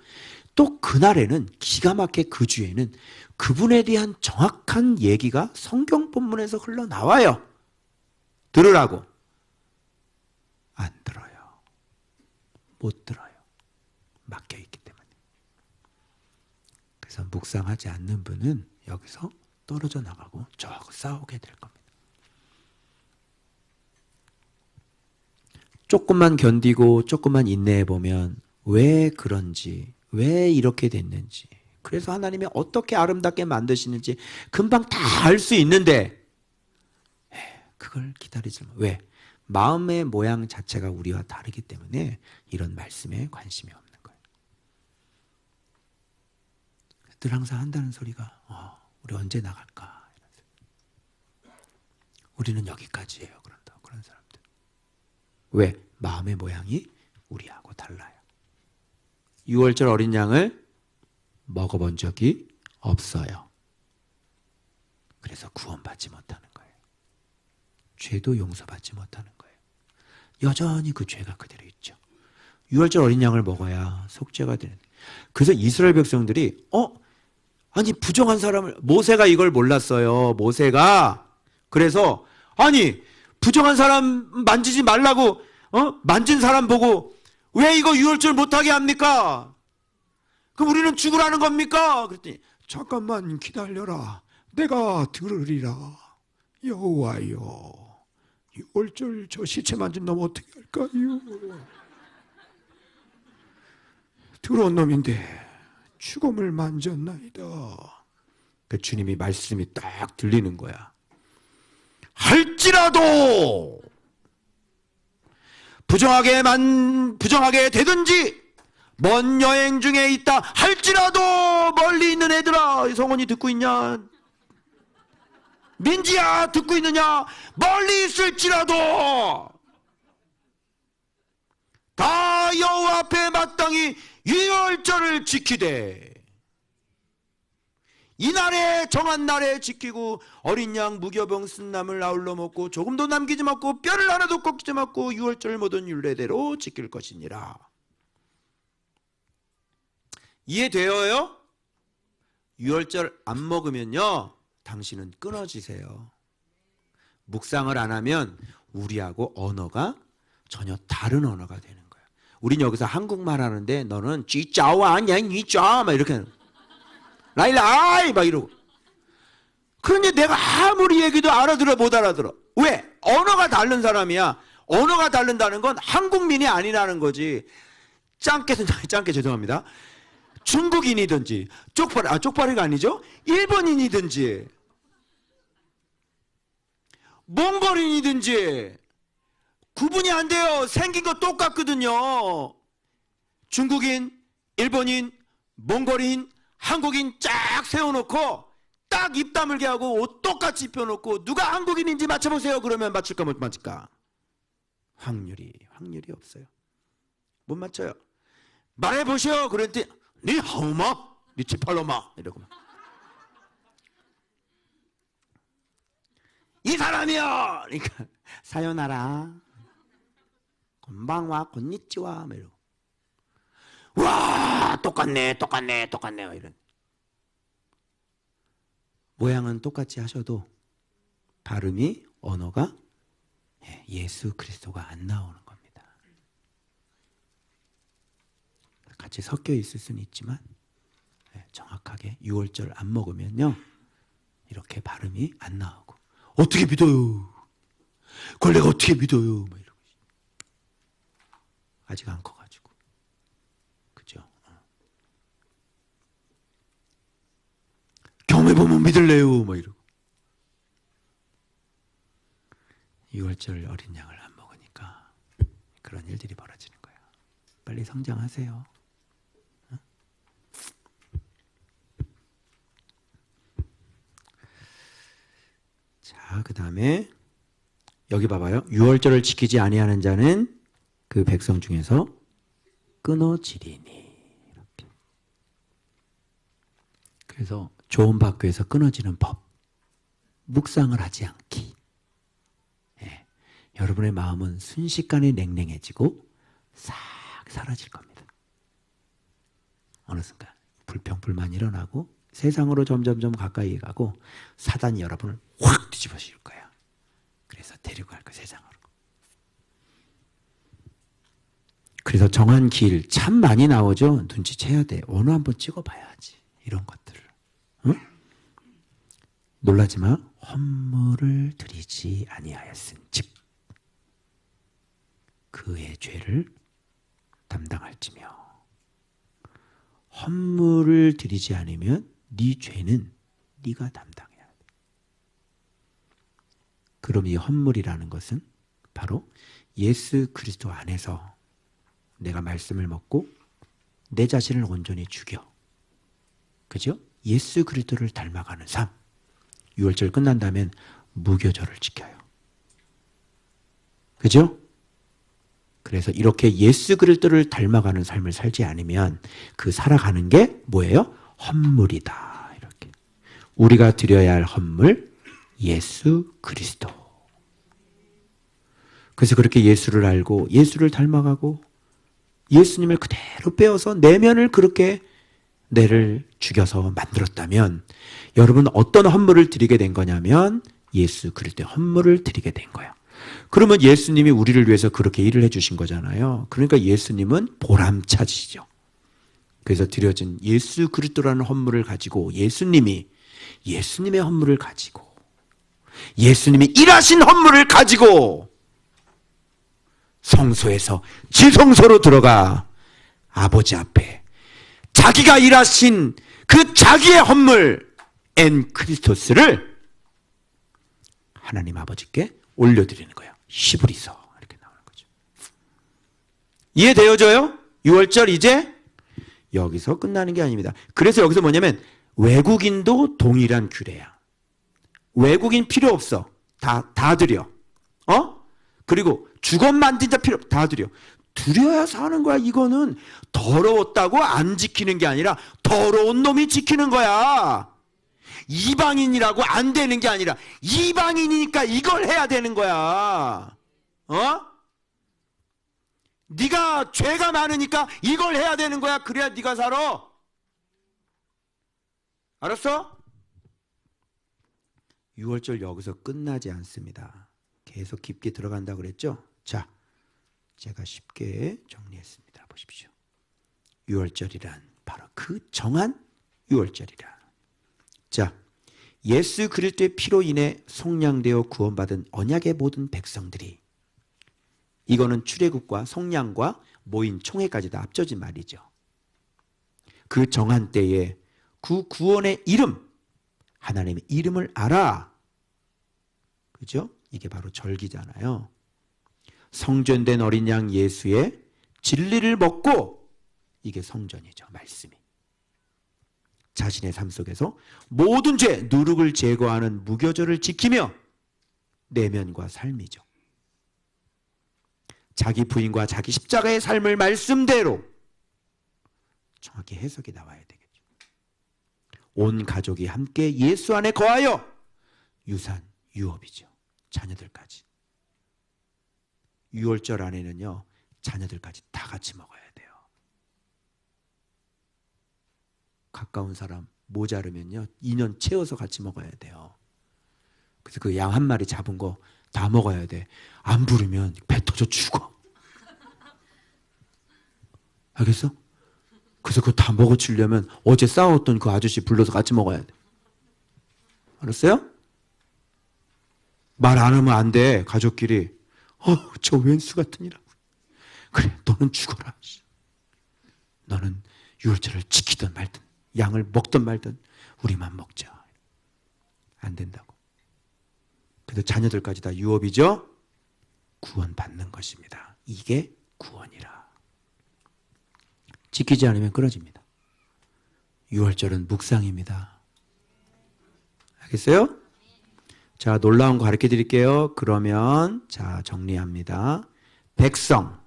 또 그날에는 기가 막히게 그 주에는 그분에 대한 정확한 얘기가 성경 본문에서 흘러나와요. 들으라고. 안 들어요. 못 들어요. 막혀있기 때문에. 그래서 묵상하지 않는 분은 여기서 떨어져 나가고 저하고 싸우게 될 겁니다. 조금만 견디고 조금만 인내해 보면 왜 그런지, 왜 이렇게 됐는지, 그래서 하나님이 어떻게 아름답게 만드시는지 금방 다 알 수 있는데 그걸 기다리지 마. 왜? 마음의 모양 자체가 우리와 다르기 때문에 이런 말씀에 관심이 없는 거예요. 늘 항상 한다는 소리가 우리 언제 나갈까? 우리는 여기까지예요. 그런다. 그런 사람들. 왜? 마음의 모양이 우리하고 달라요. 6월절 어린 양을 먹어본 적이 없어요. 그래서 구원받지 못하는 거예요. 죄도 용서받지 못하는 거예요. 여전히 그 죄가 그대로 있죠. 6월절 어린 양을 먹어야 속죄가 되는. 그래서 이스라엘 백성들이 아니 부정한 사람을, 모세가 이걸 몰랐어요. 모세가. 그래서 아니 부정한 사람 만지지 말라고 만진 사람 보고 왜 이거 6월절 못하게 합니까? 그럼 우리는 죽으라는 겁니까? 그랬더니 잠깐만 기다려라. 내가 들으리라. 여호와여, 6월절 저 시체 만진 놈 어떻게 할까요? 더러운 놈인데 죽음을 만졌나이다. 그 주님이 말씀이 딱 들리는 거야. 할지라도 부정하게 되든지 먼 여행 중에 있다 할지라도 멀리 있는 애들아, 성원이 듣고 있냐? 민지야 듣고 있느냐? 멀리 있을지라도 다 여호와 앞에 마땅히 유월절을 지키되, 이날에 정한 날에 지키고 어린 양 무교병 쓴나물 아울러 먹고 조금도 남기지 말고 뼈를 하나도 꺾이지 말고 유월절 모든 율례대로 지킬 것이니라. 이해되어요? 유월절 안 먹으면요 당신은 끊어지세요. 묵상을 안 하면 우리하고 언어가 전혀 다른 언어가 되는 거예요. 우린 여기서 한국말 하는데 너는 쥐짜와 아니야 니짜 막 이렇게 라일라이 막 이러고. 그런데 내가 아무리 얘기도 알아들어 못 알아들어. 왜? 언어가 다른 사람이야. 언어가 다른다는 건 한국민이 아니라는 거지. 짱깨 죄송합니다. 중국인이든지 쪽파리가 아니죠? 일본인이든지 몽골인이든지 구분이 안 돼요. 생긴 거 똑같거든요. 중국인, 일본인, 몽골인, 한국인 쫙 세워놓고 딱 입 다물게 하고 옷 똑같이 입혀놓고 누가 한국인인지 맞춰보세요. 그러면 맞출까 못 맞출까? 확률이 없어요. 못 맞춰요. 말해보시오. 그랬더니 니 하우마? 니 치팔로마? 이러고 이 사람이요! 그러니까 사요나라 건방와 곤니찌와 이러고 와 똑같네 이런. 모양은 똑같이 하셔도 발음이 언어가 예수 그리스도가 안 나오는 겁니다. 같이 섞여 있을 수는 있지만 정확하게 6월절 안 먹으면요 이렇게 발음이 안 나오고 어떻게 믿어요? 그걸 내가 어떻게 믿어요? 막 이러고 아직 안 커가지고 그죠? 경험해보면 믿을래요? 막 이러고 6월절 어린 양을 안 먹으니까 그런 일들이 벌어지는 거예요. 빨리 성장하세요. 자, 그 다음에 여기 봐봐요. 6월절을 지키지 아니하는 자는 그 백성 중에서 끊어지리니. 이렇게. 그래서 좋은 학교에서 끊어지는 법. 묵상을 하지 않기. 여러분의 마음은 순식간에 냉랭해지고 싹 사라질 겁니다. 어느 순간 불평불만이 일어나고 세상으로 점점점 가까이 가고 사단이 여러분을 확 뒤집어씌울 거야. 그래서 데리고 갈 거야, 세상으로. 그래서 정한 길 참 많이 나오죠. 눈치채야 돼. 어느 한번 찍어봐야지. 이런 것들을. 응? 놀라지 마. 헌물을 드리지 아니하였은즉 그의 죄를 담당할지며 헌물을 드리지 않으면 네 죄는 네가 담당해야 돼. 그럼 이 헌물이라는 것은 바로 예수 그리스도 안에서 내가 말씀을 먹고 내 자신을 온전히 죽여. 그죠? 예수 그리스도를 닮아가는 삶. 6월절 끝난다면 무교절을 지켜요. 그죠? 그래서 이렇게 예수 그리스도를 닮아가는 삶을 살지 않으면 그 살아가는 게 뭐예요? 헌물이다. 이렇게. 우리가 드려야 할 헌물, 예수 그리스도. 그래서 그렇게 예수를 알고 예수를 닮아가고 예수님을 그대로 빼어서 내면을 그렇게 내를 죽여서 만들었다면 여러분 어떤 헌물을 드리게 된 거냐면 예수 그리스도의 헌물을 드리게 된 거예요. 그러면 예수님이 우리를 위해서 그렇게 일을 해주신 거잖아요. 그러니까 예수님은 보람차지죠. 그래서 드려진 예수 그리스도라는 헌물을 가지고 예수님이 예수님의 헌물을 가지고 예수님이 일하신 헌물을 가지고 성소에서 지성소로 들어가 아버지 앞에 자기가 일하신 그 자기의 헌물 엔 크리스토스를 하나님 아버지께 올려드리는 거예요. 히브리서 이렇게 나오는 거죠. 이해되어져요? 6월절 이제 여기서 끝나는 게 아닙니다. 그래서 여기서 뭐냐면 외국인도 동일한 규례야. 외국인 필요 없어. 다 드려. 그리고 주검 만진 자 필요 다 드려. 드려야 사는 거야. 이거는 더러웠다고 안 지키는 게 아니라 더러운 놈이 지키는 거야. 이방인이라고 안 되는 게 아니라 이방인이니까 이걸 해야 되는 거야. 네가 죄가 많으니까 이걸 해야 되는 거야. 그래야 네가 살아. 알았어? 6월절 여기서 끝나지 않습니다. 계속 깊게 들어간다고 그랬죠? 자, 제가 쉽게 정리했습니다. 보십시오. 6월절이란 바로 그 정한 6월절이라. 자, 예수 그리스도의 피로 인해 속량되어 구원받은 언약의 모든 백성들이, 이거는 출애굽과 속량과 모인 총회까지 다 합쳐진 말이죠. 그 정한 때에 그 구원의 이름, 하나님의 이름을 알아. 그죠? 이게 바로 절기잖아요. 성전된 어린 양 예수의 진리를 먹고, 이게 성전이죠. 말씀이. 자신의 삶 속에서 모든 죄, 누룩을 제거하는 무교절을 지키며 내면과 삶이죠. 자기 부인과 자기 십자가의 삶을 말씀대로 정확히 해석이 나와야 되겠죠. 온 가족이 함께 예수 안에 거하여 유산, 유업이죠. 자녀들까지. 6월절 안에는요, 자녀들까지 다 같이 먹어야 돼요. 가까운 사람 모자르면요 2년 채워서 같이 먹어야 돼요. 그래서 그 양 한 마리 잡은 거 다 먹어야 돼. 안 부르면 배 터져 죽어. 알겠어? 그래서 그거 다 먹어치려면 어제 싸웠던 그 아저씨 불러서 같이 먹어야 돼. 알았어요? 말 안 하면 안 돼. 가족끼리. 저 왼수 같은 이라고. 그래, 너는 죽어라. 너는 유월절을 지키든 말든 양을 먹든 말든 우리만 먹자. 안 된다고. 그래서 자녀들까지 다 유업이죠. 구원받는 것입니다. 이게 구원이라. 지키지 않으면 끊어집니다. 유월절은 묵상입니다. 알겠어요? 자, 놀라운 거 가르쳐 드릴게요. 그러면 자, 정리합니다. 백성,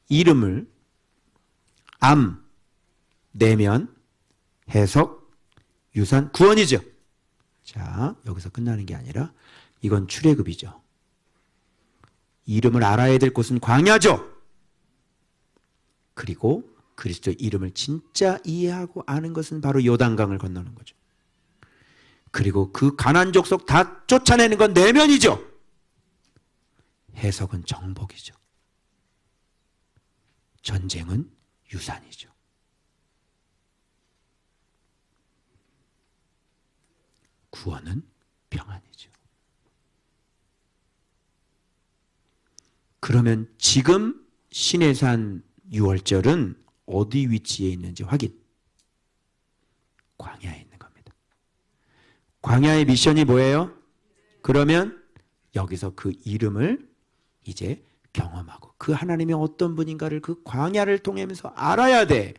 이름을, 암, 내면, 해석, 유산, 구원이죠. 자, 여기서 끝나는 게 아니라 이건 출애굽이죠. 이름을 알아야 될 곳은 광야죠. 그리고 그리스도의 이름을 진짜 이해하고 아는 것은 바로 요단강을 건너는 거죠. 그리고 그 가나안 족속 다 쫓아내는 건 내면이죠. 해석은 정복이죠. 전쟁은 유산이죠. 구원은 평안이죠. 그러면 지금 신해산 6월절은 어디 위치에 있는지 확인. 광야에 있는 겁니다. 광야의 미션이 뭐예요? 그러면 여기서 그 이름을 이제 경험하고 그 하나님이 어떤 분인가를 그 광야를 통하면서 알아야 돼.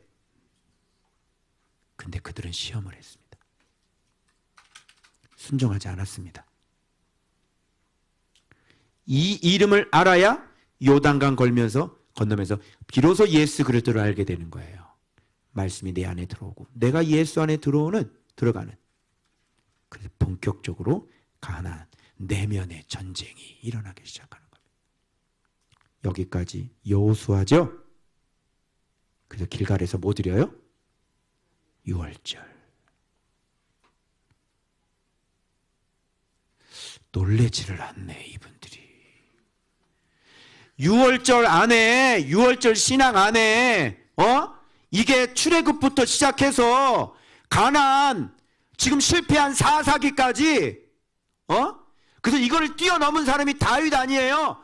근데 그들은 시험을 했습니다. 순종하지 않았습니다. 이 이름을 알아야 요단강 건너면서 비로소 예수 그리스도를 알게 되는 거예요. 말씀이 내 안에 들어오고 내가 예수 안에 들어가는. 그래서 본격적으로 가나안 내면의 전쟁이 일어나기 시작하는 겁니다. 여기까지 여호수아죠. 그래서 길갈에서 뭐 드려요? 유월절. 놀래지를 않네 이분들이. 유월절 안에, 유월절 신앙 안에 이게 출애굽부터 시작해서 가나안 지금 실패한 4사기까지 그래서 이거를 뛰어넘은 사람이 다윗 아니에요.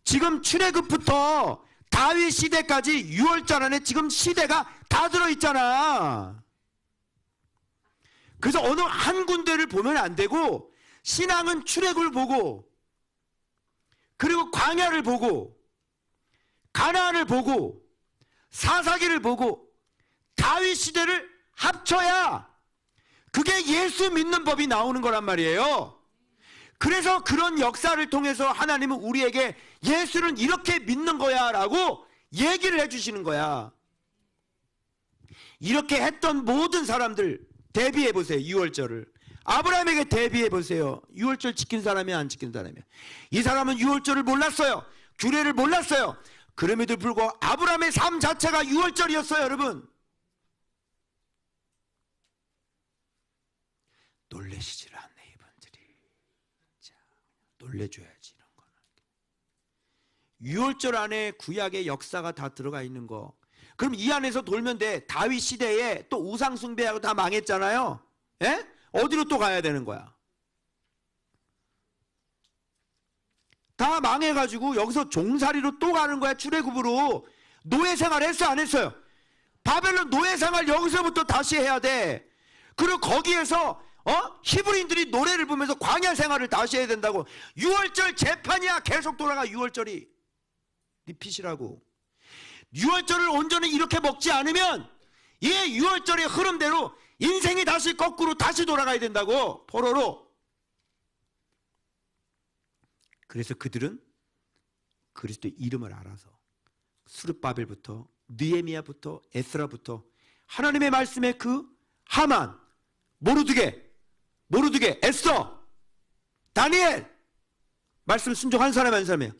지금 출애굽부터 다윗 시대까지 유월절 안에 지금 시대가 다 들어있잖아. 그래서 어느 한 군데를 보면 안 되고 신앙은 출애굽을 보고 그리고 광야를 보고 가나안을 보고 사사기를 보고 다윗 시대를 합쳐야 그게 예수 믿는 법이 나오는 거란 말이에요. 그래서 그런 역사를 통해서 하나님은 우리에게 예수는 이렇게 믿는 거야 라고 얘기를 해주시는 거야. 이렇게 했던 모든 사람들 대비해 보세요. 유월절을 아브라함에게 대비해 보세요. 유월절 지킨 사람이 안 지킨 사람이야. 이 사람은 유월절을 몰랐어요. 규례를 몰랐어요. 그럼에도 불구하고 아브라함의 삶 자체가 유월절이었어요. 여러분 놀래시질 않네 이분들이. 자, 놀래줘야지 이런 거는. 유월절 안에 구약의 역사가 다 들어가 있는 거. 그럼 이 안에서 돌면 돼. 다윗 시대에 또 우상 숭배하고 다 망했잖아요. 예? 어디로 또 가야 되는 거야? 다 망해가지고 여기서 종살이로 또 가는 거야. 출애굽으로. 노예 생활 했어 안 했어요? 바벨론 노예 생활 여기서부터 다시 해야 돼. 그리고 거기에서 히브리인들이 노래를 부르면서 광야 생활을 다시 해야 된다고. 유월절 재판이야. 계속 돌아가. 유월절이 리핏이라고. 유월절을 온전히 이렇게 먹지 않으면 이 유월절의 흐름대로 인생이 다시 거꾸로 다시 돌아가야 된다고. 포로로. 그래서 그들은 그리스도의 이름을 알아서 수르바벨부터 느헤미야부터 에스라부터 하나님의 말씀에 그 하만, 모르드게, 에스더, 다니엘 말씀 순종한 사람이 한 사람이에요.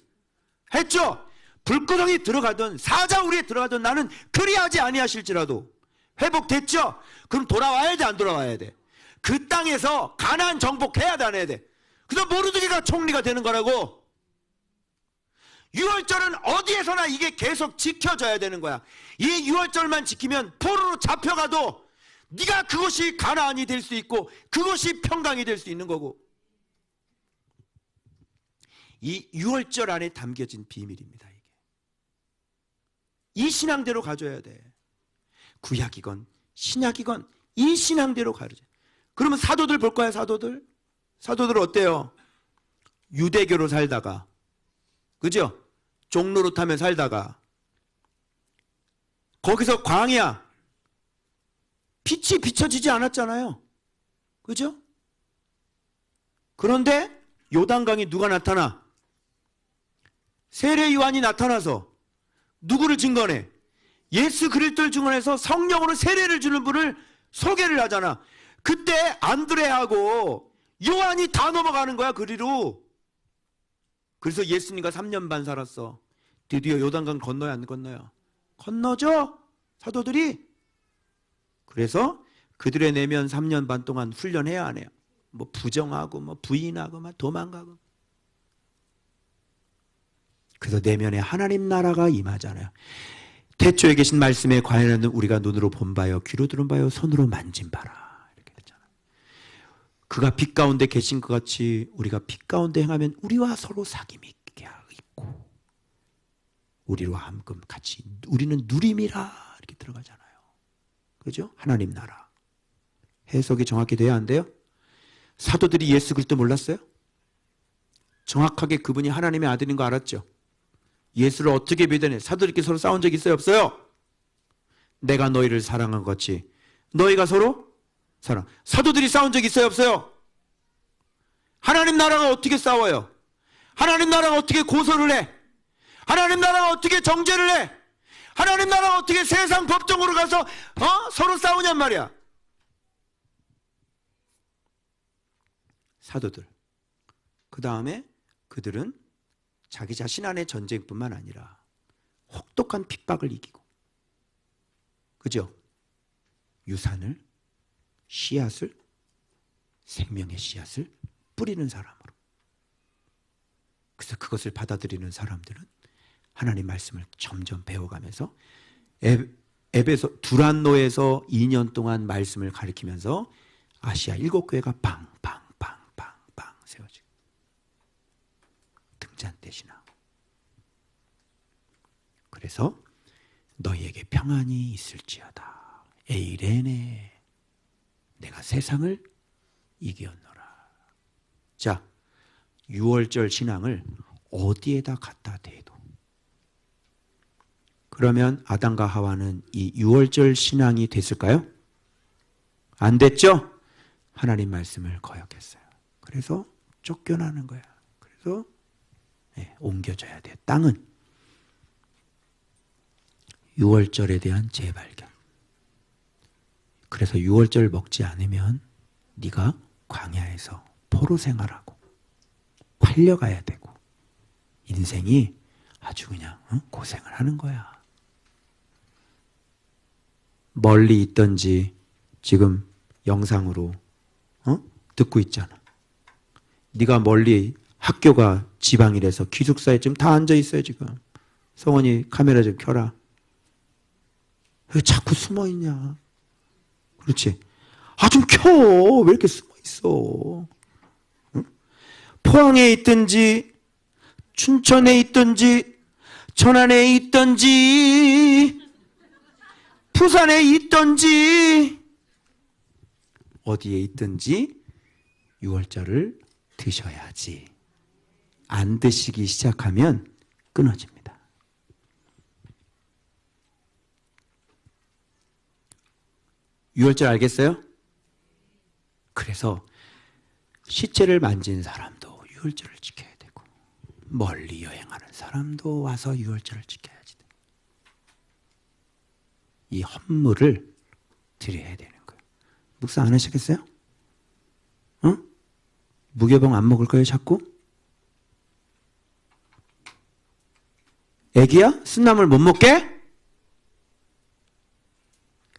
했죠? 불구덩이 들어가던 사자우리에 들어가던 나는 그리하지 아니하실지라도 회복됐죠? 그럼 돌아와야 돼 안 돌아와야 돼? 그 땅에서 가나안 정복해야 돼 안 해야 돼? 그래서 모르드게가 총리가 되는 거라고. 유월절은 어디에서나 이게 계속 지켜져야 되는 거야. 이 유월절만 지키면 포로로 잡혀가도 네가 그것이 가나안이 될 수 있고 그것이 평강이 될 수 있는 거고. 이 유월절 안에 담겨진 비밀입니다. 이게. 이 신앙대로 가져야 돼. 구약이건 신약이건 이 신앙대로 가르쳐. 그러면 사도들 볼 거야. 사도들 어때요? 유대교로 살다가, 그죠? 종로로 타면 살다가 거기서 광야 빛이 비춰지지 않았잖아요. 그죠? 그런데 요단강에 누가 나타나? 세례 요한이 나타나서 누구를 증거해? 예수 그리스도를 증언해서 성령으로 세례를 주는 분을 소개를 하잖아. 그때 안드레하고 요한이 다 넘어가는 거야. 그리로. 그래서 예수님과 3년 반 살았어. 드디어 요단강 건너야 안 건너요? 건너죠? 사도들이. 그래서 그들의 내면 3년 반 동안 훈련해야 안 해요? 뭐 부정하고 뭐 부인하고 막 도망가고. 그래서 내면에 하나님 나라가 임하잖아요. 태초에 계신 말씀에 관하는 우리가 눈으로 본 바요, 귀로 들은 바요, 손으로 만진 바라. 이렇게 됐잖아요. 그가 빛 가운데 계신 것 같이 우리가 빛 가운데 행하면 우리와 서로 사귐이 있고 우리와 함께 같이 우리는 누림이라. 이렇게 정확히 들어가잖아요. 그죠? 하나님 나라. 해석이 정확히 돼야 안 돼요? 사도들이 예수 그리스도 몰랐어요? 정확하게 그분이 하나님의 아들인 거 알았죠? 예수를 어떻게 믿으냐? 사도들끼리 서로 싸운 적 있어요? 없어요? 내가 너희를 사랑한 것 같이 너희가 서로 사랑. 사도들이 싸운 적 있어요? 없어요? 하나님 나라가 어떻게 싸워요? 하나님 나라가 어떻게 고소를 해? 하나님 나라가 어떻게 정죄를 해? 하나님 나라가 어떻게 세상 법정으로 가서 서로 싸우냔 말이야. 사도들. 그 다음에 그들은 자기 자신 안의 전쟁뿐만 아니라 혹독한 핍박을 이기고, 그죠? 유산을, 씨앗을, 생명의 씨앗을 뿌리는 사람으로. 그래서 그것을 받아들이는 사람들은 하나님 말씀을 점점 배워가면서 에베소 두란노에서 2년 동안 말씀을 가르치면서 아시아 7교회가 빵빵빵빵빵 세워지고 등잔대 신앙. 그래서 너희에게 평안이 있을지어다. 에이레네. 내가 세상을 이겼노라. 자, 6월절 신앙을 어디에다 갖다 대도, 그러면 아담과 하와는 이 6월절 신앙이 됐을까요? 안 됐죠? 하나님 말씀을 거역했어요. 그래서 쫓겨나는 거야. 그래서 옮겨져야 돼. 땅은 6월절에 대한 재발견. 그래서 6월절 먹지 않으면 네가 광야에서 포로 생활하고 팔려가야 되고 인생이 아주 그냥 고생을 하는 거야. 멀리 있던지 지금 영상으로 듣고 있잖아. 네가 멀리 학교가 지방이라서 기숙사에 지금 다 앉아있어요. 지금 성원이 카메라 좀 켜라. 왜 자꾸 숨어있냐. 그렇지. 아, 좀 켜. 왜 이렇게 숨어있어. 포항에 있든지 춘천에 있든지 천안에 있든지 부산에 있든지 어디에 있든지 6월절을 드셔야지. 안 드시기 시작하면 끊어집니다. 유월절 알겠어요? 그래서 시체를 만진 사람도 유월절을 지켜야 되고 멀리 여행하는 사람도 와서 유월절을 지켜야지. 이 헌물을 드려야 되는 거예요. 묵상 안 하시겠어요? 응? 무교병 안 먹을 거예요 자꾸? 애기야? 쓴나물 못 먹게?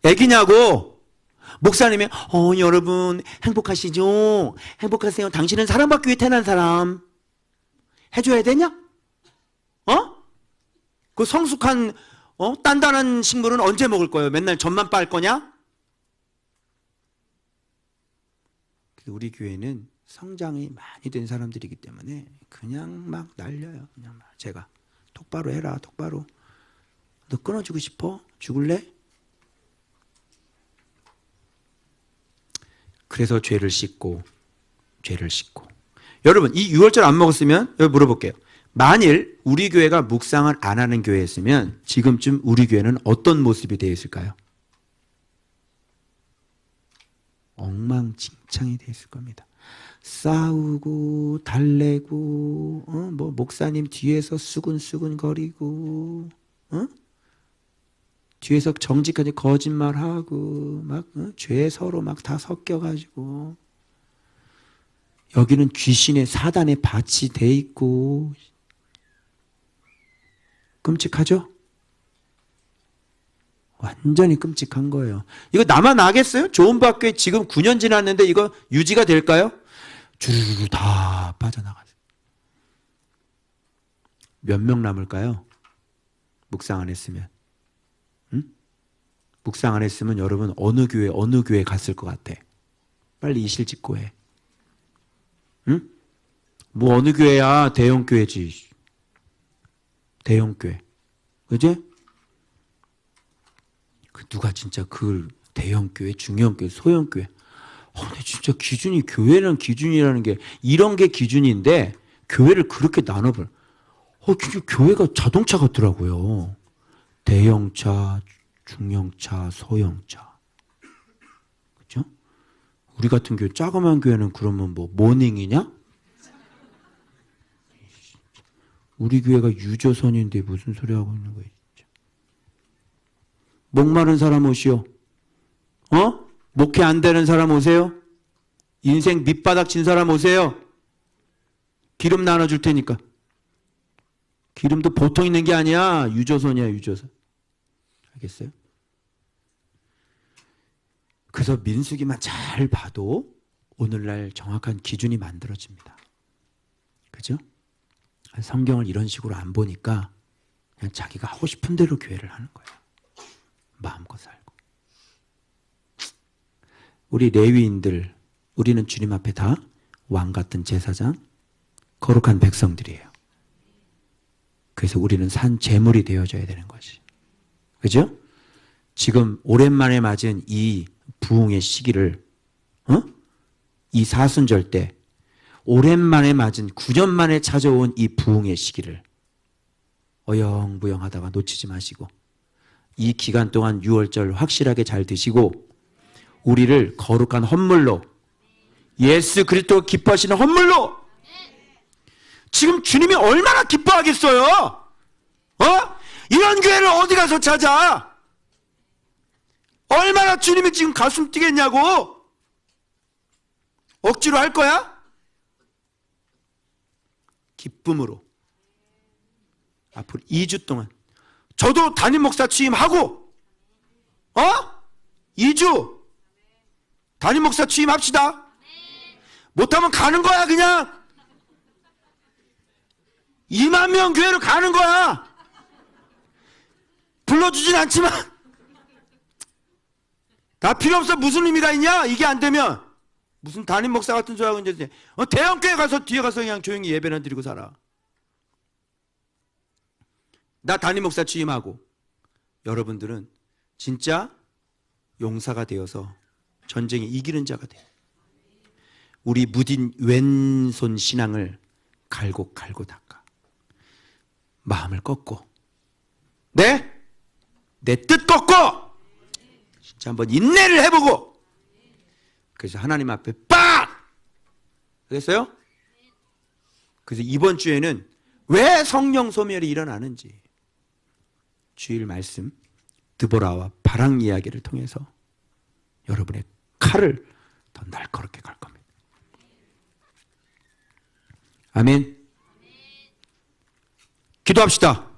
애기냐고? 목사님이 여러분 행복하시죠? 행복하세요. 당신은 사랑받기 위해 태어난 사람. 해줘야 되냐? 그 성숙한 단단한 식물은 언제 먹을 거예요? 맨날 젖만 빨 거냐? 우리 교회는 성장이 많이 된 사람들이기 때문에 그냥 막 날려요. 그냥 막 제가 똑바로 해라. 똑바로. 너 끊어주고 싶어? 죽을래? 그래서 죄를 씻고 여러분 이 6월절 안 먹었으면 여기 물어볼게요. 만일 우리 교회가 묵상을 안 하는 교회였으면 지금쯤 우리 교회는 어떤 모습이 되어 있을까요? 엉망진창이 되어 있을 겁니다. 싸우고 달래고 뭐 목사님 뒤에서 수근수근 거리고 뒤에서 정직하게 거짓말하고 막 죄 서로 막 다 섞여가지고 여기는 귀신의 사단의 밭이 돼 있고 끔찍하죠? 완전히 끔찍한 거예요. 이거 나만 아겠어요? 좋은 학교에 지금 9년 지났는데 이거 유지가 될까요? 주르르 다 빠져나가요. 몇 명 남을까요? 묵상 안 했으면. 묵상 안 했으면 여러분 어느 교회 갔을 것 같아? 빨리 이실직고 해. 응? 뭐 어느 교회야? 대형교회지. 대형교회. 그지? 누가 진짜 그 대형 교회, 중형 교회, 소형 교회. 근데 진짜 기준이 교회는 기준이라는 게 이런 게 기준인데 교회를 그렇게 나눠볼. 진짜 교회가 자동차 같더라고요. 대형차, 중형차, 소형차. 그죠? 우리 같은 교회, 작은 교회는 그러면 뭐 모닝이냐? 우리 교회가 유조선인데 무슨 소리 하고 있는 거야, 진짜. 목마른 사람 오시오. 목회 안 되는 사람 오세요. 인생 밑바닥 친 사람 오세요. 기름 나눠줄 테니까. 기름도 보통 있는 게 아니야. 유조선이야, 유조선. 알겠어요? 그래서 민수기만 잘 봐도 오늘날 정확한 기준이 만들어집니다. 그죠? 성경을 이런 식으로 안 보니까 그냥 자기가 하고 싶은 대로 교회를 하는 거예요. 마음껏 살고. 우리 레위인들, 우리는 주님 앞에 다 왕 같은 제사장, 거룩한 백성들이에요. 그래서 우리는 산 제물이 되어져야 되는 것이. 그죠? 지금 오랜만에 맞은 이 부흥의 시기를, 이 사순절 때, 오랜만에 맞은 9년 만에 찾아온 이 부흥의 시기를 어영부영 하다가 놓치지 마시고, 이 기간 동안 유월절 확실하게 잘 드시고, 우리를 거룩한 헌물로, 예수 그리스도 기뻐하시는 헌물로, 지금 주님이 얼마나 기뻐하겠어요? 이런 교회를 어디 가서 찾아? 얼마나 주님이 지금 가슴 뛰겠냐고? 억지로 할 거야? 기쁨으로 앞으로 2주 동안 저도 담임 목사 취임하고 2주 담임 목사 취임합시다. 못하면 가는 거야. 그냥 2만 명 교회로 가는 거야. 불러주진 않지만 다 필요 없어. 무슨 의미가 있냐? 이게 안 되면 무슨 담임 목사 같은 소리 하고 이제 대형 교회 가서 뒤에 가서 그냥 조용히 예배나 드리고 살아. 나 담임 목사 취임하고 여러분들은 진짜 용사가 되어서 전쟁에 이기는 자가 돼. 우리 무딘 왼손 신앙을 갈고 닦아. 마음을 꺾고 내 뜻 꺾고 진짜 한번 인내를 해보고, 그래서 하나님 앞에 빡! 그랬어요? 그래서 이번 주에는 왜 성령 소멸이 일어나는지 주일 말씀 드보라와 바락 이야기를 통해서 여러분의 칼을 더 날카롭게 갈 겁니다. 아멘. 기도합시다.